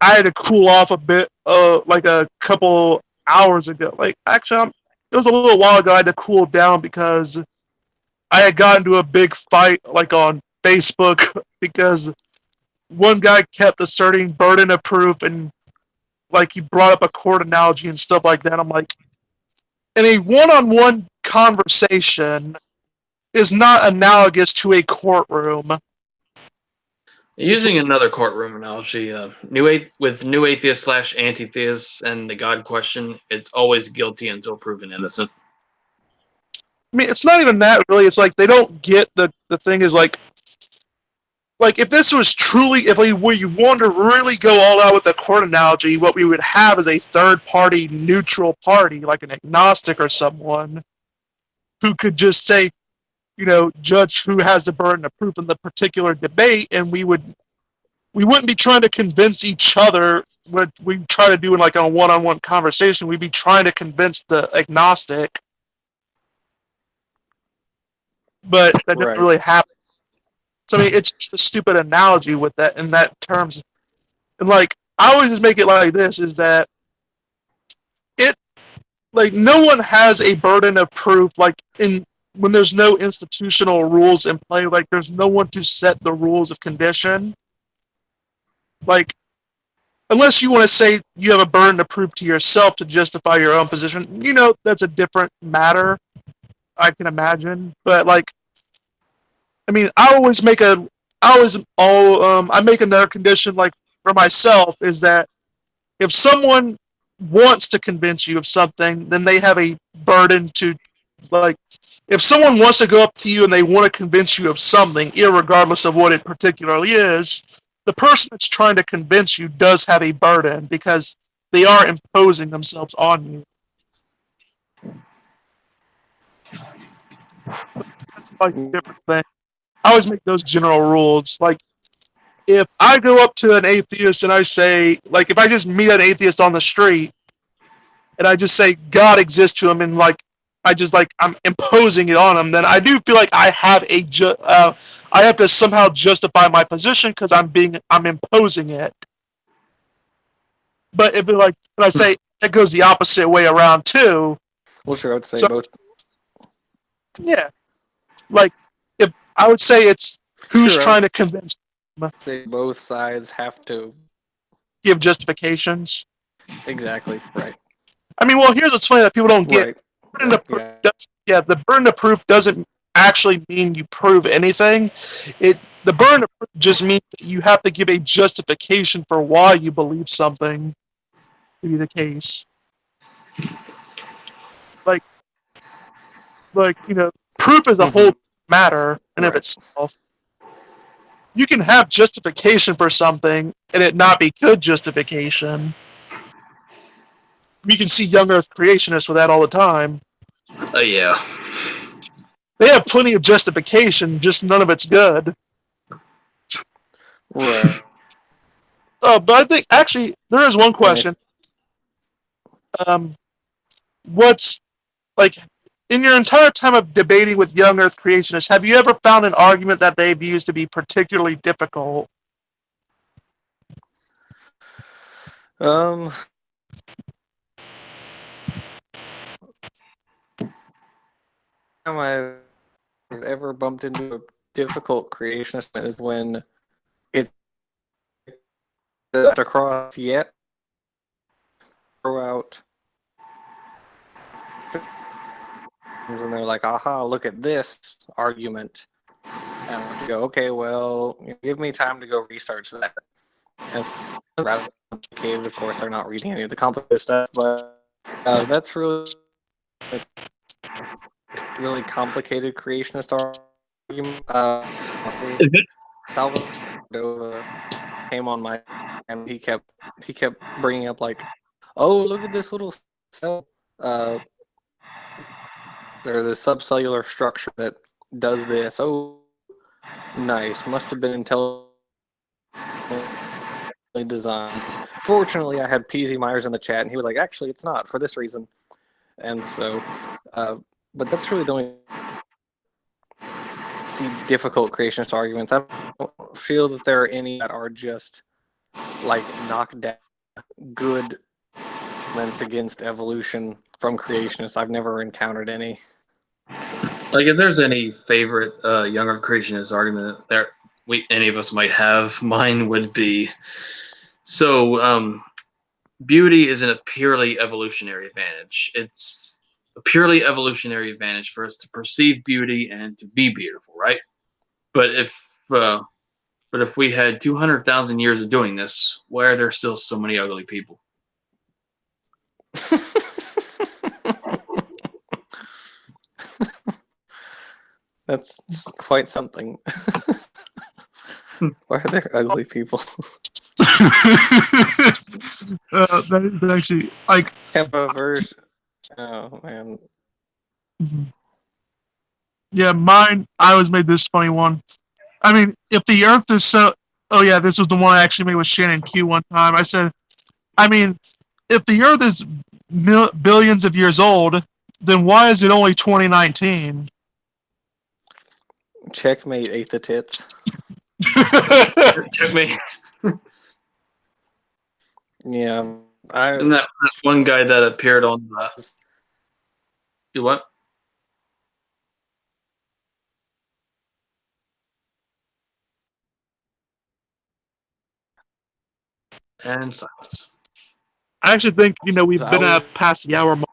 I had to cool off a bit, like a couple hours ago. Like actually, it was a little while ago. I had to cool down because I had gotten into a big fight, like on Facebook, because one guy kept asserting burden of proof and like he brought up a court analogy and stuff like that. I'm like, in a one-on-one conversation is not analogous to a courtroom. Using another courtroom analogy, with new atheists / anti-theists and the God question, it's always guilty until proven innocent. I mean, it's not even that really. It's like they don't get the thing is like if this was truly, if we wanted to really go all out with the court analogy, what we would have is a third party, neutral party, like an agnostic or someone, who could just say, judge who has the burden of proof in the particular debate, and we wouldn't be trying to convince each other. What we try to do in like a one-on-one conversation, we'd be trying to convince the agnostic, but that doesn't Right. really happen. So I mean, it's just a stupid analogy with that in that terms. And like I always just make it like this: is that it like no one has a burden of proof when there's no institutional rules in play. Like there's no one to set the rules of condition. Like unless you want to say you have a burden of proof to yourself to justify your own position, that's a different matter. I can imagine, but like. I mean, I make another condition like for myself is that if someone wants to convince you of something, then they have a burden to like. If someone wants to go up to you and they want to convince you of something, irregardless of what it particularly is, the person that's trying to convince you does have a burden because they are imposing themselves on you. That's like a different thing. I always make those general rules. Like, if I go up to an atheist and I say, like, if I just meet an atheist on the street and I just say God exists to him and like, I'm imposing it on him, then I do feel like I have I have to somehow justify my position because I'm imposing it. But if when I say it goes the opposite way around too. Well, sure, I would say So- both. Yeah, like if I would say it's who's Sure, trying to convince, Say both sides have to. give justifications. Exactly. Right. I mean, well, here's what's funny that people don't get. Right. Burden of proof Yeah. the burden of proof doesn't actually mean you prove anything. The burden of proof just means that you have to give a justification for why you believe something to be the case. Proof is a whole matter in of Right. itself. You can have justification for something and it not be good justification. We can see young Earth creationists with that all the time. Yeah. They have plenty of justification, just none of it's good. Right. But I think actually there is one question. what's like in your entire time of debating with young Earth creationists, have you ever found an argument that they've used to be particularly difficult? Um, time I've ever bumped into a difficult creationist is when it's not across yet. Throw out, and they're like, "Aha! Look at this argument." And I go, "Okay, well, give me time to go research that." And it's rather complicated. Of course, they're not reading any of the complicated stuff, but that's really complicated creationist argument. Is it? Salvador came on my, and he kept bringing up like, "Oh, look at this little cell, or the subcellular structure that does this. Oh, nice. Must have been intelligently designed." Fortunately, I had PZ Myers in the chat, and he was like, "Actually, it's not for this reason." And so, but that's really the only difficult creationist arguments. I don't feel that there are any that are just like knocked down good arguments against evolution from creationists. I've never encountered any. Like, if there's any favorite young Earth creationist argument that any of us might have, mine would be beauty isn't a purely evolutionary advantage. It's a purely evolutionary advantage for us to perceive beauty and to be beautiful, right? But if we had 200,000 years of doing this, why are there still so many ugly people? That's quite something. Why are there ugly people? That is actually like Have a verse. Oh man. yeah, mine. I always made this funny one. I mean, if the Earth is so, oh yeah, this was the one I actually made with Shannon Q one time. I said, I mean, if the Earth is billions of years old, then why is it only 2019? Checkmate ate the tits. Checkmate. Yeah, And that one guy that appeared on do what? And silence. I actually think we've been at past the hour mark.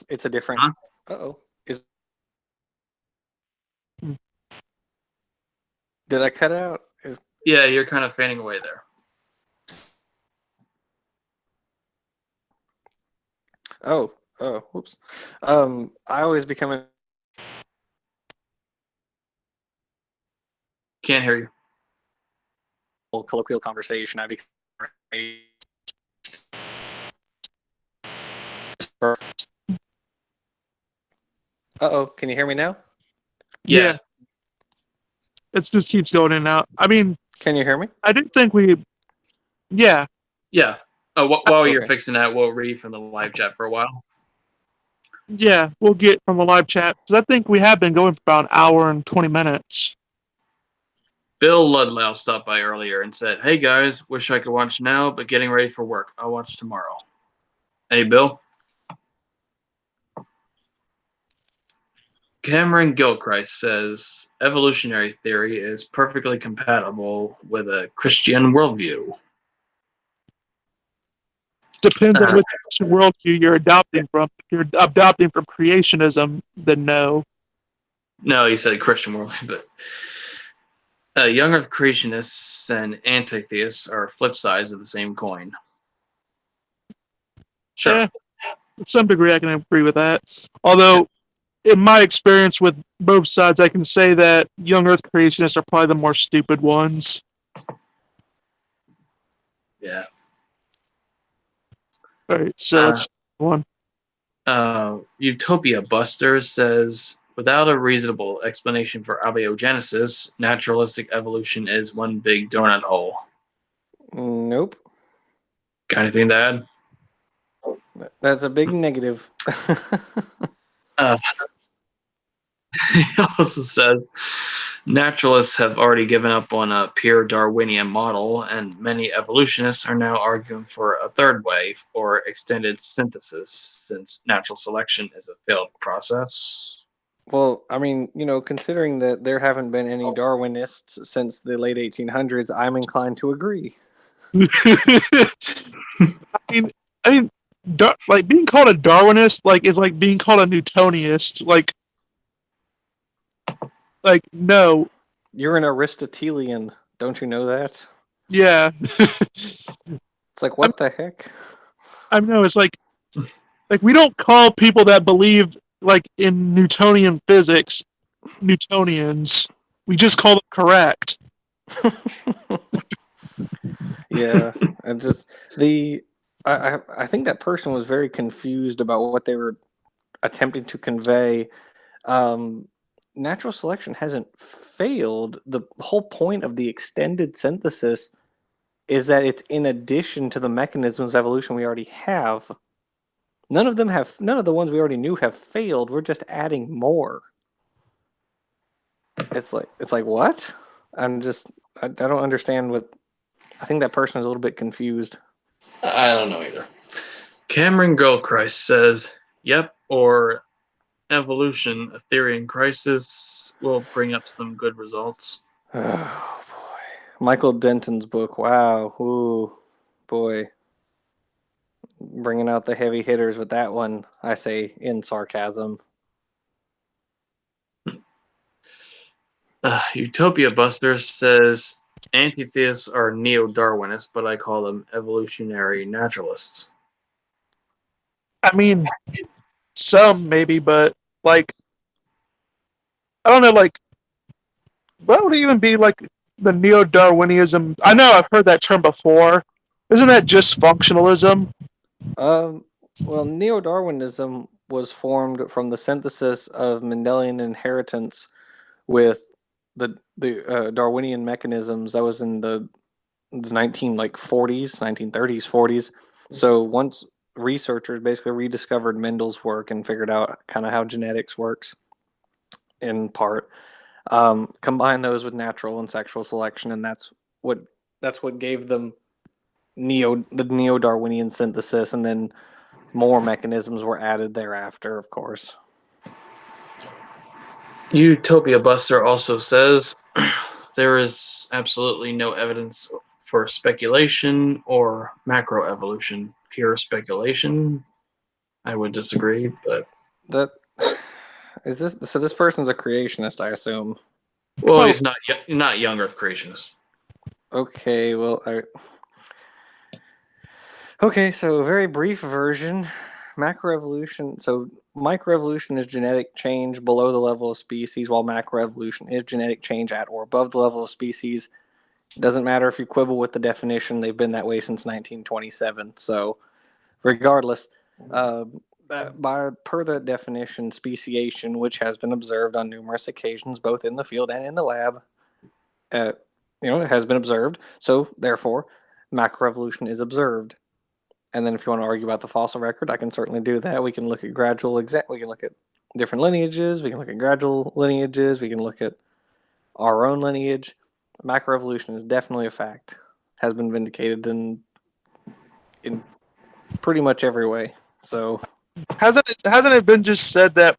It's a different. Huh? Uh-oh. Did I cut out? Yeah, you're kind of fading away there. Oh, whoops. I always become a Can't hear you. colloquial conversation. I become Uh-oh, can you hear me now? Yeah. It just keeps going in and out. I mean, Can you hear me? I didn't think we. Yeah. Yeah. While you're Okay. fixing that, we'll read from the live chat for a while. Yeah, we'll get from the live chat because I think we have been going for about an hour and 20 minutes. Bill Ludlow stopped by earlier and said, "Hey guys, wish I could watch now, but getting ready for work. I'll watch tomorrow." Hey, Bill. Cameron Gilchrist says evolutionary theory is perfectly compatible with a Christian worldview. Depends on which worldview you're adopting from. If you're adopting from creationism, then no. No, he said Christian worldview, but young Earth creationists and anti-theists are flip sides of the same coin. Sure. Yeah, to some degree, I can agree with that. Although, in my experience with both sides, I can say that young Earth creationists are probably the more stupid ones. Yeah. All right, so let's go on. Utopia Buster says, without a reasonable explanation for abiogenesis, naturalistic evolution is one big donut hole. Nope. Got anything to add? That's a big negative. Uh, he also says naturalists have already given up on a pure Darwinian model, and many evolutionists are now arguing for a third way or extended synthesis, since natural selection is a failed process. Well, I mean, considering that there haven't been any Darwinists since the late 1800s, I'm inclined to agree. I mean, I mean, like being called a Darwinist, like is like being called a Newtonianist. Like no, You're an Aristotelian, don't you know that? yeah. It's like, what the heck? I know it's like we don't call people that believe like in Newtonian physics Newtonians. We just call them correct. Yeah, and just I think that person was very confused about what they were attempting to convey. Natural selection hasn't failed. The whole point of the extended synthesis is that it's in addition to the mechanisms of evolution we already have. None of the ones we already knew have failed. We're just adding more. It's like what? I don't understand what. I think that person is a little bit confused. I don't know either. Cameron Gilchrist says, yep, or evolution, a theory in crisis, will bring up some good results. Oh boy, Michael Denton's book. Wow, ooh, boy, bringing out the heavy hitters with that one. I say in sarcasm. Utopia Buster says, anti-theists are neo-Darwinists, but I call them evolutionary naturalists. I mean, some maybe, but like, I don't know, like, what would even be like the neo-Darwinism? I know I've heard that term before. Isn't that just functionalism? Well, neo-Darwinism was formed from the synthesis of Mendelian inheritance with the Darwinian mechanisms. That was in the 1930s, 40s. So once researchers basically rediscovered Mendel's work and figured out kind of how genetics works in part, combine those with natural and sexual selection, and that's what gave them the neo-Darwinian synthesis, and then more mechanisms were added thereafter, of course. Utopia Buster also says there is absolutely no evidence for speculation or macroevolution, pure speculation. I would disagree, but That is this. So this person's a creationist, I assume. well, he's not young Earth creationist. Okay, well, okay. So a very brief version, macroevolution. So microevolution is genetic change below the level of species, while macroevolution is genetic change at or above the level of species. Doesn't matter if you quibble with the definition; they've been that way since 1927. So, regardless, per the definition, speciation, which has been observed on numerous occasions, both in the field and in the lab, it has been observed. So, therefore, macroevolution is observed. And then, if you want to argue about the fossil record, I can certainly do that. We can look at we can look at different lineages. We can look at gradual lineages. We can look at our own lineage. Macroevolution is definitely a fact. Has been vindicated in pretty much every way. So Hasn't it been just said that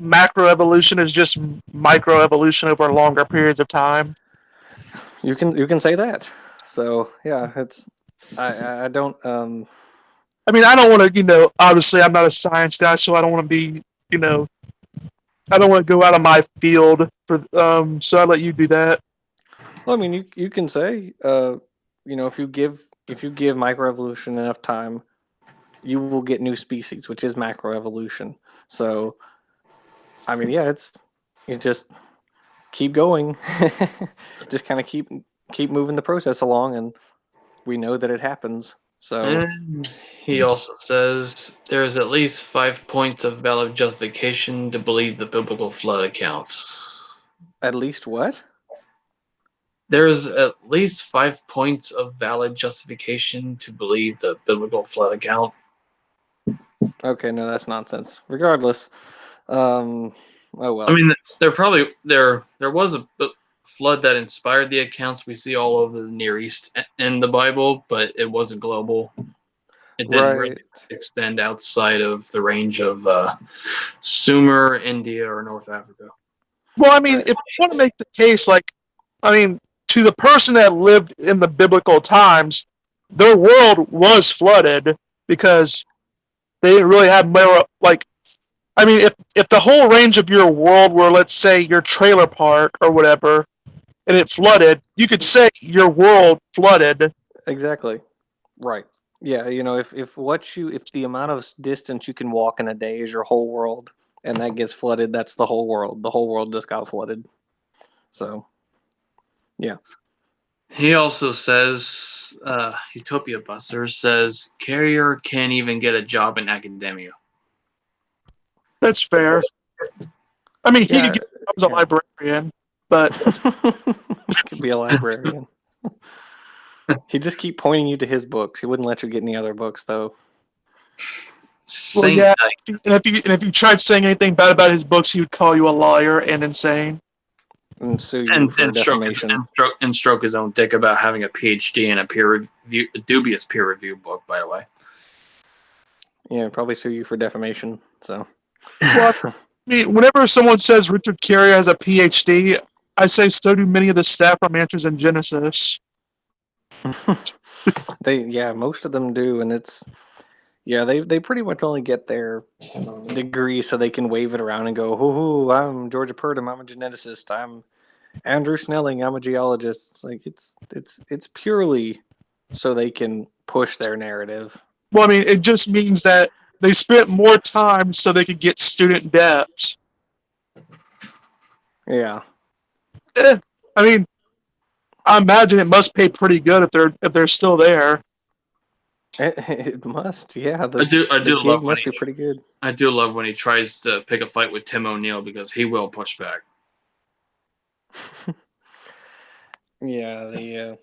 macroevolution is just microevolution over longer periods of time? you can say that. So yeah, it's I don't I mean, I don't want to, obviously I'm not a science guy, so I don't want to be, I don't want to go out of my field for, so I let you do that. well, I mean, you can say, if you give microevolution enough time, you will get new species, which is macroevolution. So, I mean, yeah, you just keep going, just kind of keep moving the process along, and we know that it happens. So And he also says there is at least 5 points of valid justification to believe the biblical flood accounts. at least what? There's at least 5 points of valid justification to believe the biblical flood account. Okay, no, that's nonsense. Regardless, oh well. I mean, there was a flood that inspired the accounts we see all over the Near East in the Bible, but it wasn't global. It didn't really Right. extend outside of the range of Sumer, India, or North Africa. Well, I mean, Right. if you want to make the case, like, I mean, to the person that lived in the biblical times, their world was flooded because they didn't really have more, like, I mean, if the whole range of your world were, let's say, your trailer park or whatever, and it flooded, you could say your world flooded. Exactly. Right. Yeah, you know, if the amount of distance you can walk in a day is your whole world, and that gets flooded, that's the whole world. The whole world just got flooded. So, yeah. He also says, Utopia Buster says, Carrier can't even get a job in academia. That's fair. I mean, he Yeah. could get as a Yeah. librarian, but Could be a librarian. He'd just keep pointing you to his books. He wouldn't let you get any other books, though. well, Saint yeah. Knight. And if you tried saying anything bad about his books, he would call you a liar and insane. And sue you for defamation. And stroke his own dick about having a PhD in a dubious peer review book, by the way. Yeah, probably sue you for defamation. So, Well, I mean, whenever someone says Richard Carrier has a PhD, I say so do many of the staff from Answers in Genesis. most of them do, and they pretty much only get their degree so they can wave it around and go, "Hoo, I'm Georgia Purdom, I'm a geneticist. I'm Andrew Snelling, I'm a geologist." It's like it's purely so they can push their narrative. Well, I mean, it just means that they spent more time so they could get student debts. Yeah. I mean, I imagine it must pay pretty good if they're still there. It must, yeah. I do the love gig when must be pretty good. I do love when he tries to pick a fight with Tim O'Neill because he will push back. Yeah,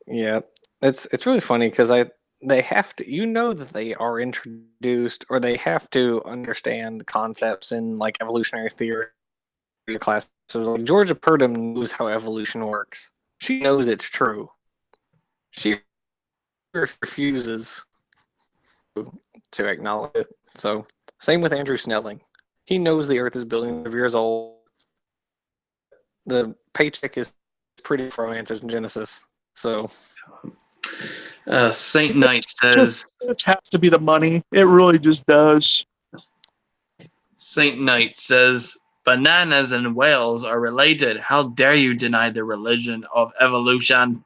yeah. It's really funny because they have to, that they are introduced, or they have to understand concepts in like evolutionary theory classes. Like Georgia Purdom knows how evolution works. She knows it's true. She refuses to acknowledge it. So same with Andrew Snelling. He knows the Earth is billions of years old. The paycheck is pretty from Answers in Genesis. So Saint Knight says, It has to be the money. It really just does. Saint Knight says, bananas and whales are related. How dare you deny the religion of evolution?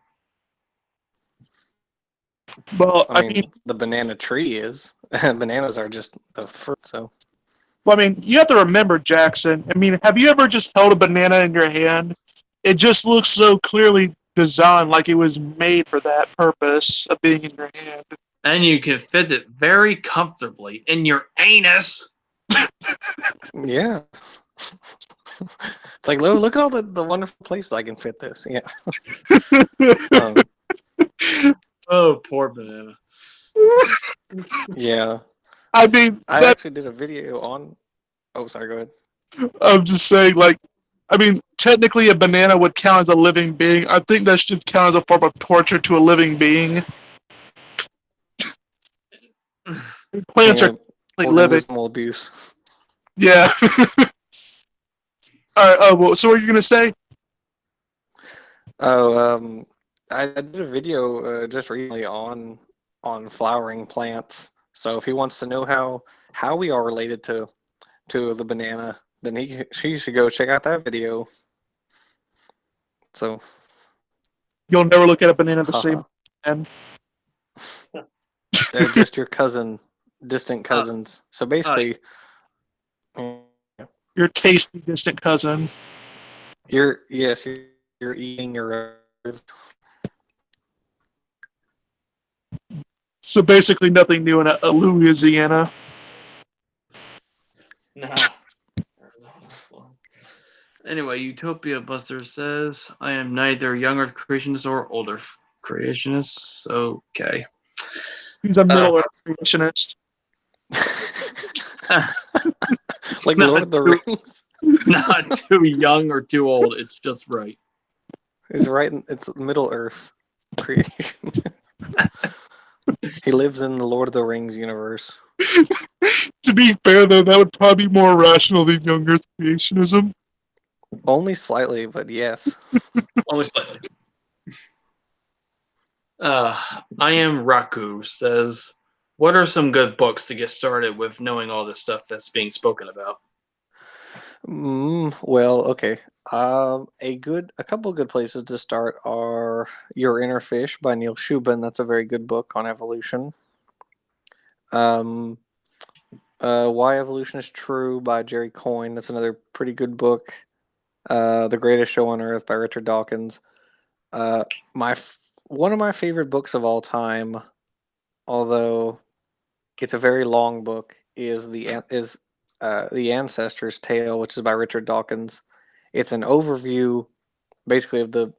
Well, I mean, the banana tree is. Bananas are just the fruit, so. Well, I mean, you have to remember, Jackson. I mean, have you ever just held a banana in your hand? It just looks so clearly designed, like it was made for that purpose of being in your hand. And you can fit it very comfortably in your anus. Yeah. It's like, look at all the wonderful places I can fit this. Yeah. Oh, poor banana. Yeah. I mean, I actually did a video on. Oh, sorry. Go ahead. I'm just saying, like, I mean, technically a banana would count as a living being. I think that should count as a form of torture to a living being. Plants are living. Organismal abuse. Yeah. All right. Well, so what are you gonna say? Oh, I did a video just recently on flowering plants. So if he wants to know how we are related to the banana, then she should go check out that video. So You'll never look at a banana the same. And they're just your distant cousins. So basically, your tasty distant cousin. You're eating your. So basically, nothing new in Louisiana. No. Anyway, Utopia Buster says, I am neither young Earth creationist or old Earth creationist. Okay. He's a middle Earth creationist. Like not Lord of the too, Rings. not too young or too old. It's just right. It's right. It's Middle Earth creation. He lives in the Lord of the Rings universe. To be fair, though, that would probably be more rational than young Earth creationism. Only slightly, but yes. Only slightly. I am Raku says, what are some good books to get started with knowing all this stuff that's being spoken about? Well, okay. A couple of good places to start are Your Inner Fish by Neil Shubin. That's a very good book on evolution. Um, Why Evolution is True by Jerry Coyne. That's another pretty good book. The Greatest Show on Earth by Richard Dawkins. One of my favorite books of all time, although it's a very long book, is the Ancestor's Tale, which is by Richard Dawkins. It's an overview, basically, of the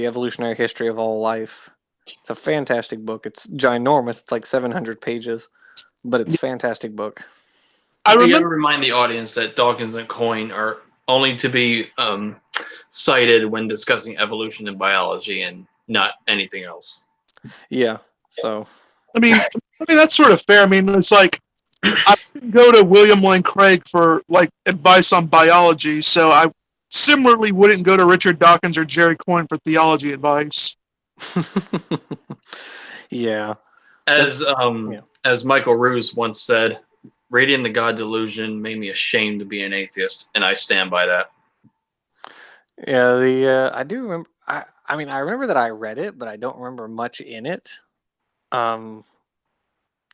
evolutionary history of all life. It's a fantastic book. It's ginormous. It's like 700 pages, but it's a fantastic book. I You gotta remember. remind the audience that Dawkins and Coyne are only to be cited when discussing evolution and biology and not anything else. Yeah. So I mean, that's sort of fair. I mean, it's like I wouldn't go to William Lane Craig for like advice on biology, so I similarly wouldn't go to Richard Dawkins or Jerry Coyne for theology advice. yeah. As yeah. as Michael Ruse once said, "Reading the God Delusion made me ashamed to be an atheist," and I stand by that. Yeah, I do remember. I mean, I remember that I read it, but I don't remember much in it.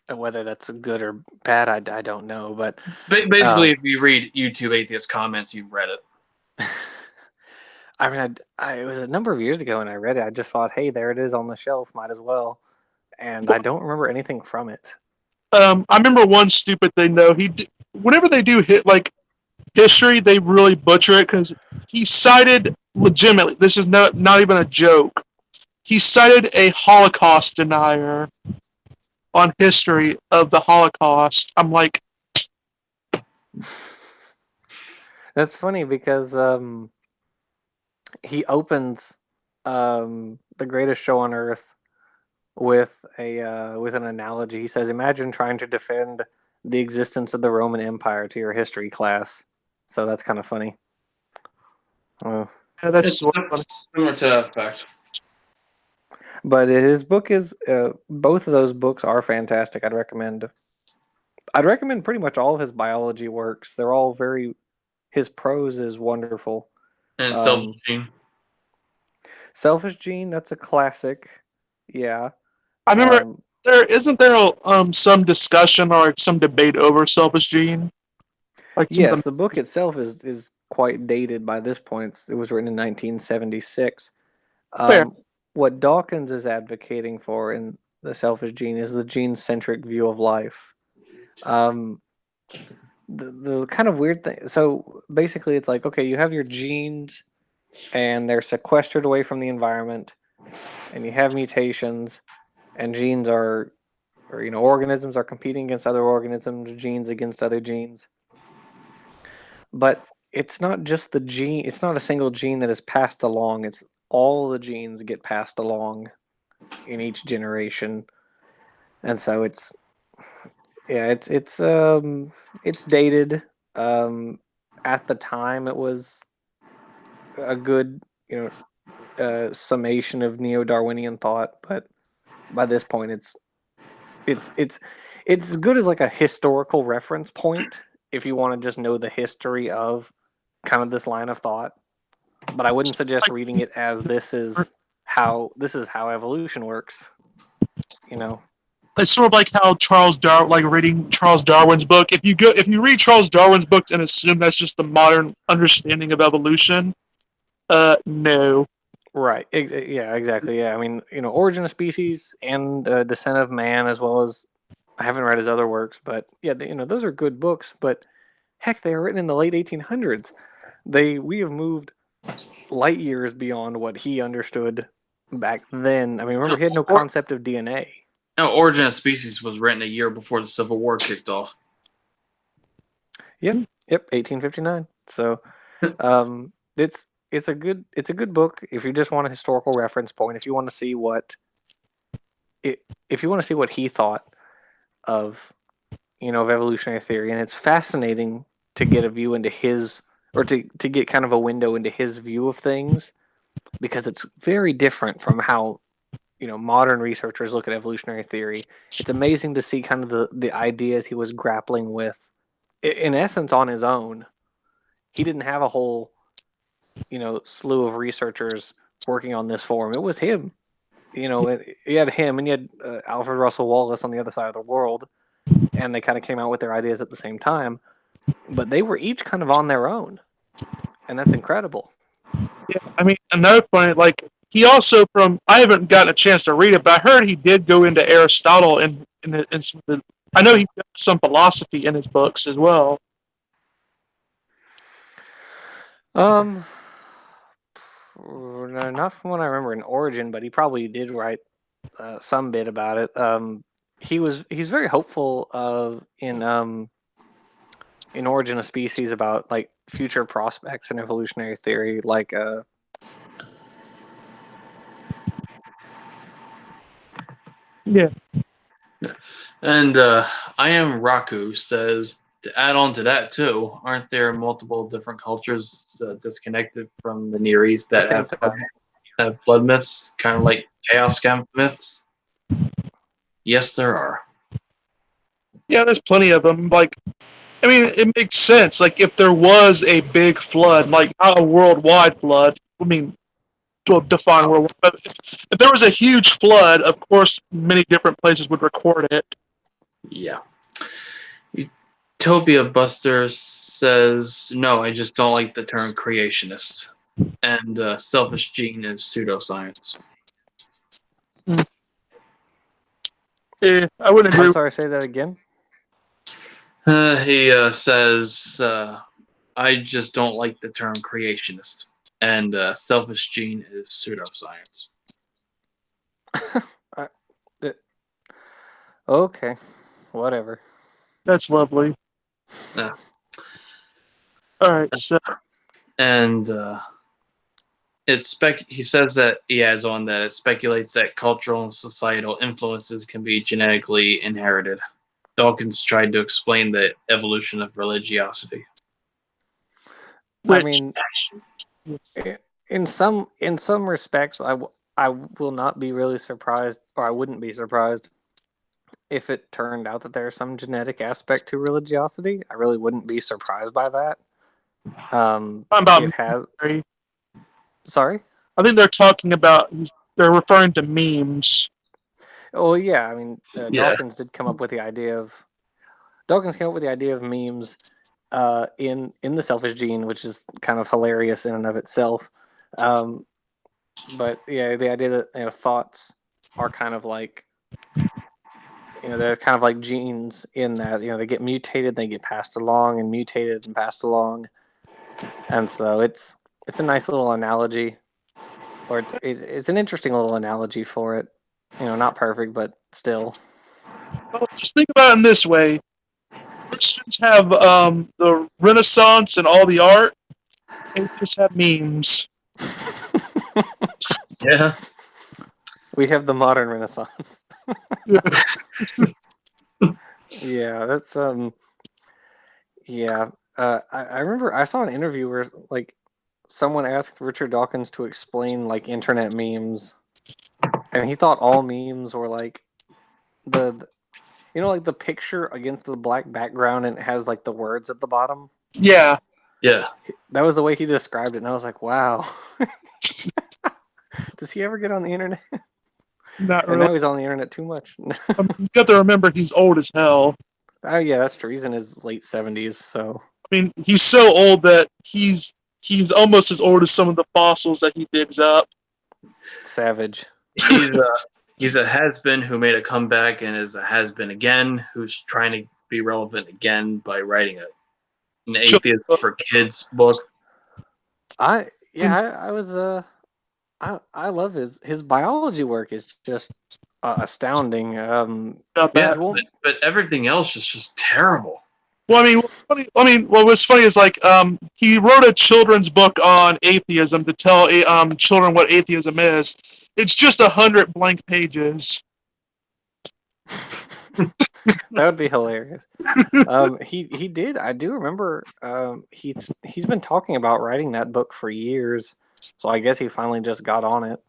Whether that's good or bad, I don't know. But Basically, if you read YouTube atheist comments, you've read it. I mean, it was a number of years ago when I read it. I just thought, hey, there it is on the shelf. Might as well. And I don't remember anything from it. I remember one stupid thing though. Whenever they do hit like history, they really butcher it because he cited legitimately. This is not even a joke. He cited a Holocaust denier on history of the Holocaust. I'm like, That's funny because he opens the Greatest Show on Earth with an analogy. He says, "Imagine trying to defend the existence of the Roman Empire to your history class." So that's kind of funny. yeah, that's It's sort of funny. similar to that fact. But his book is both of those books are fantastic. I'd recommend pretty much all of his biology works. They're all very. His prose is wonderful. And Selfish Gene. Selfish Gene, that's a classic. Yeah. I remember there some discussion or some debate over Selfish Gene. Like Yes, the book itself is quite dated by this point. It was written in 1976. fair. What Dawkins is advocating for in The Selfish Gene is the gene-centric view of life. The kind of weird thing. So basically, it's like, okay, you have your genes, and they're sequestered away from the environment, and you have mutations, and genes are, or organisms are competing against other organisms, genes against other genes. But it's not just the gene. It's not a single gene that is passed along. It's all the genes get passed along in each generation, and so it's dated. At the time, it was a good summation of neo-Darwinian thought, but by this point, it's as good as like a historical reference point if you want to just know the history of kind of this line of thought. But I wouldn't suggest reading it as this is how evolution works. It's sort of like how reading Charles Darwin's book. If you read Charles Darwin's book and assume that's just the modern understanding of evolution, no. Right. Yeah, exactly. Yeah. I mean, Origin of Species and Descent of Man, as well as I haven't read his other works, but yeah, those are good books. But heck, they were written in the late 1800s. We have moved light years beyond what he understood back then. I mean, remember, he had no concept of DNA. No, Origin of Species was written a year before the Civil War kicked off. Yep, 1859. So, it's a good book if you just want a historical reference point. If you want to see if you want to see what he thought of of evolutionary theory, and it's fascinating to get a view into his or to get kind of a window into his view of things because it's very different from how modern researchers look at evolutionary theory. It's amazing to see kind of the ideas he was grappling with in essence on his own. He didn't have a whole slew of researchers working on this for him. It was him. You had him and you had Alfred Russel Wallace on the other side of the world, and they kind of came out with their ideas at the same time, but they were each kind of on their own, and that's incredible. Yeah, I mean, another point, like he also I haven't gotten a chance to read it, but I heard he did go into Aristotle in some of the, I know he does some philosophy in his books as well. No, not from what I remember in Origin, but he probably did write some bit about it. He's very hopeful in Origin of Species about like future prospects in evolutionary theory, like Yeah. And I am Raku says to add on to that too. Aren't there multiple different cultures disconnected from the Near East that have flood myths, kind of like chaos camp myths? Yes, there are. Yeah, there's plenty of them. Like, I mean, it makes sense. Like, if there was a big flood, like not a worldwide flood, I mean, to define worldwide, but if there was a huge flood, of course, many different places would record it. Yeah. Utopia Buster says, no, I just don't like the term creationist. And selfish gene is pseudoscience. I wouldn't agree. I'm sorry, say that again. He says, I just don't like the term creationist. And selfish gene is pseudoscience. Okay, whatever. That's lovely. Yeah. All right, so. And he says that he adds on that it speculates that cultural and societal influences can be genetically inherited. Dawkins tried to explain the evolution of religiosity. I mean, in some respects, I will not be really surprised, or I wouldn't be surprised if it turned out that there's some genetic aspect to religiosity. I really wouldn't be surprised by that. It has. Sorry? I think they're referring to memes. Oh yeah, I mean, Dawkins did come up with the idea of memes in the selfish gene, which is kind of hilarious in and of itself. But yeah, the idea that thoughts are kind of like they're kind of like genes in that they get mutated, they get passed along, and mutated and passed along, and so it's a nice little analogy, or it's an interesting little analogy for it. Not perfect, but still. Well, just think about it in this way: Christians have the Renaissance and all the art, and just have memes. Yeah. We have the modern Renaissance. Yeah, that's yeah. I remember I saw an interview where like someone asked Richard Dawkins to explain like internet memes, and he thought all memes were like the like the picture against the black background and it has like the words at the bottom. Yeah. Yeah. That was the way he described it, and I was like, wow. Does he ever get on the internet? Not really. And now he's on the internet too much. You got to remember he's old as hell. Oh yeah, that's true. He's in his late 70s, so. I mean, he's so old that he's almost as old as some of the fossils that he digs up. Savage. He's a has-been who made a comeback and is a has-been again, who's trying to be relevant again by writing an atheist for kids book. I love his biology work is just astounding. But everything else is just terrible. Well, what was funny is like he wrote a children's book on atheism to tell children what atheism is. It's just 100 blank pages. That would be hilarious. He did. I do remember. He's been talking about writing that book for years. So I guess he finally just got on it.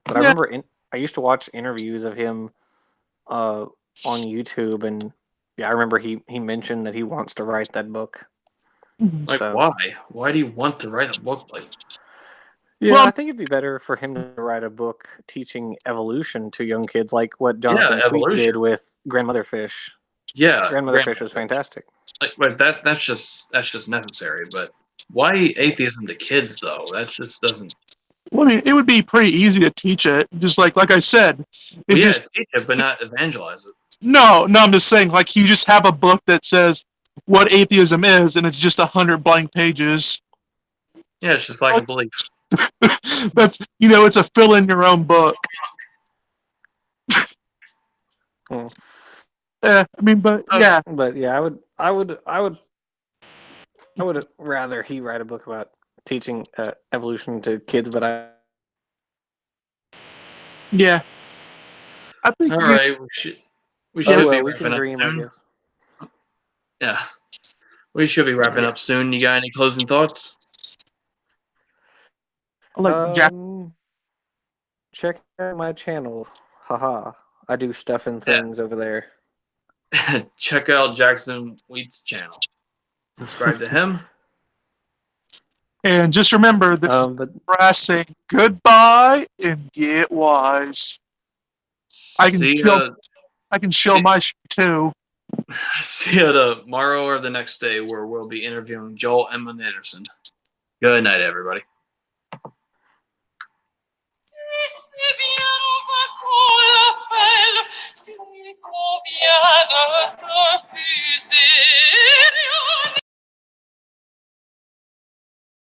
But I Yeah. remember I used to watch interviews of him on YouTube, and yeah, I remember he mentioned that he wants to write that book. Like, So- why? Why do you want to write a book? Like, Yeah, Well- I think it'd be better for him to write a book teaching evolution to young kids, like what Jonathan Tweet evolution. did with Grandmother Fish. yeah, Grandmother Fish was fantastic. Like, but that's just necessary. But why atheism to kids though? That just doesn't. Well, I mean, it would be pretty easy to teach it. Just like I said, it Yeah, just teach it, but not evangelize it. no. I'm just saying, like you just have a book that says what atheism is, and it's just 100 blank pages. Yeah, it's just like a belief. That's it's a fill in your own book. Hmm. I mean, but yeah, But yeah, I would rather he write a book about teaching evolution to kids. But yeah. I think All right, we should be we wrapping can up dream, I soon. guess. Yeah, we should be wrapping Yeah. up soon. You got any closing thoughts? like Jack. Check out my channel. Haha. I do stuff and things over there. Check out Jackson Wheat's channel. Subscribe to him. And just remember this But brass saying goodbye and get wise. I can see kill- I can show my shit too. see you tomorrow or the next day, where we'll be interviewing Joel Emma Anderson. Good night, everybody.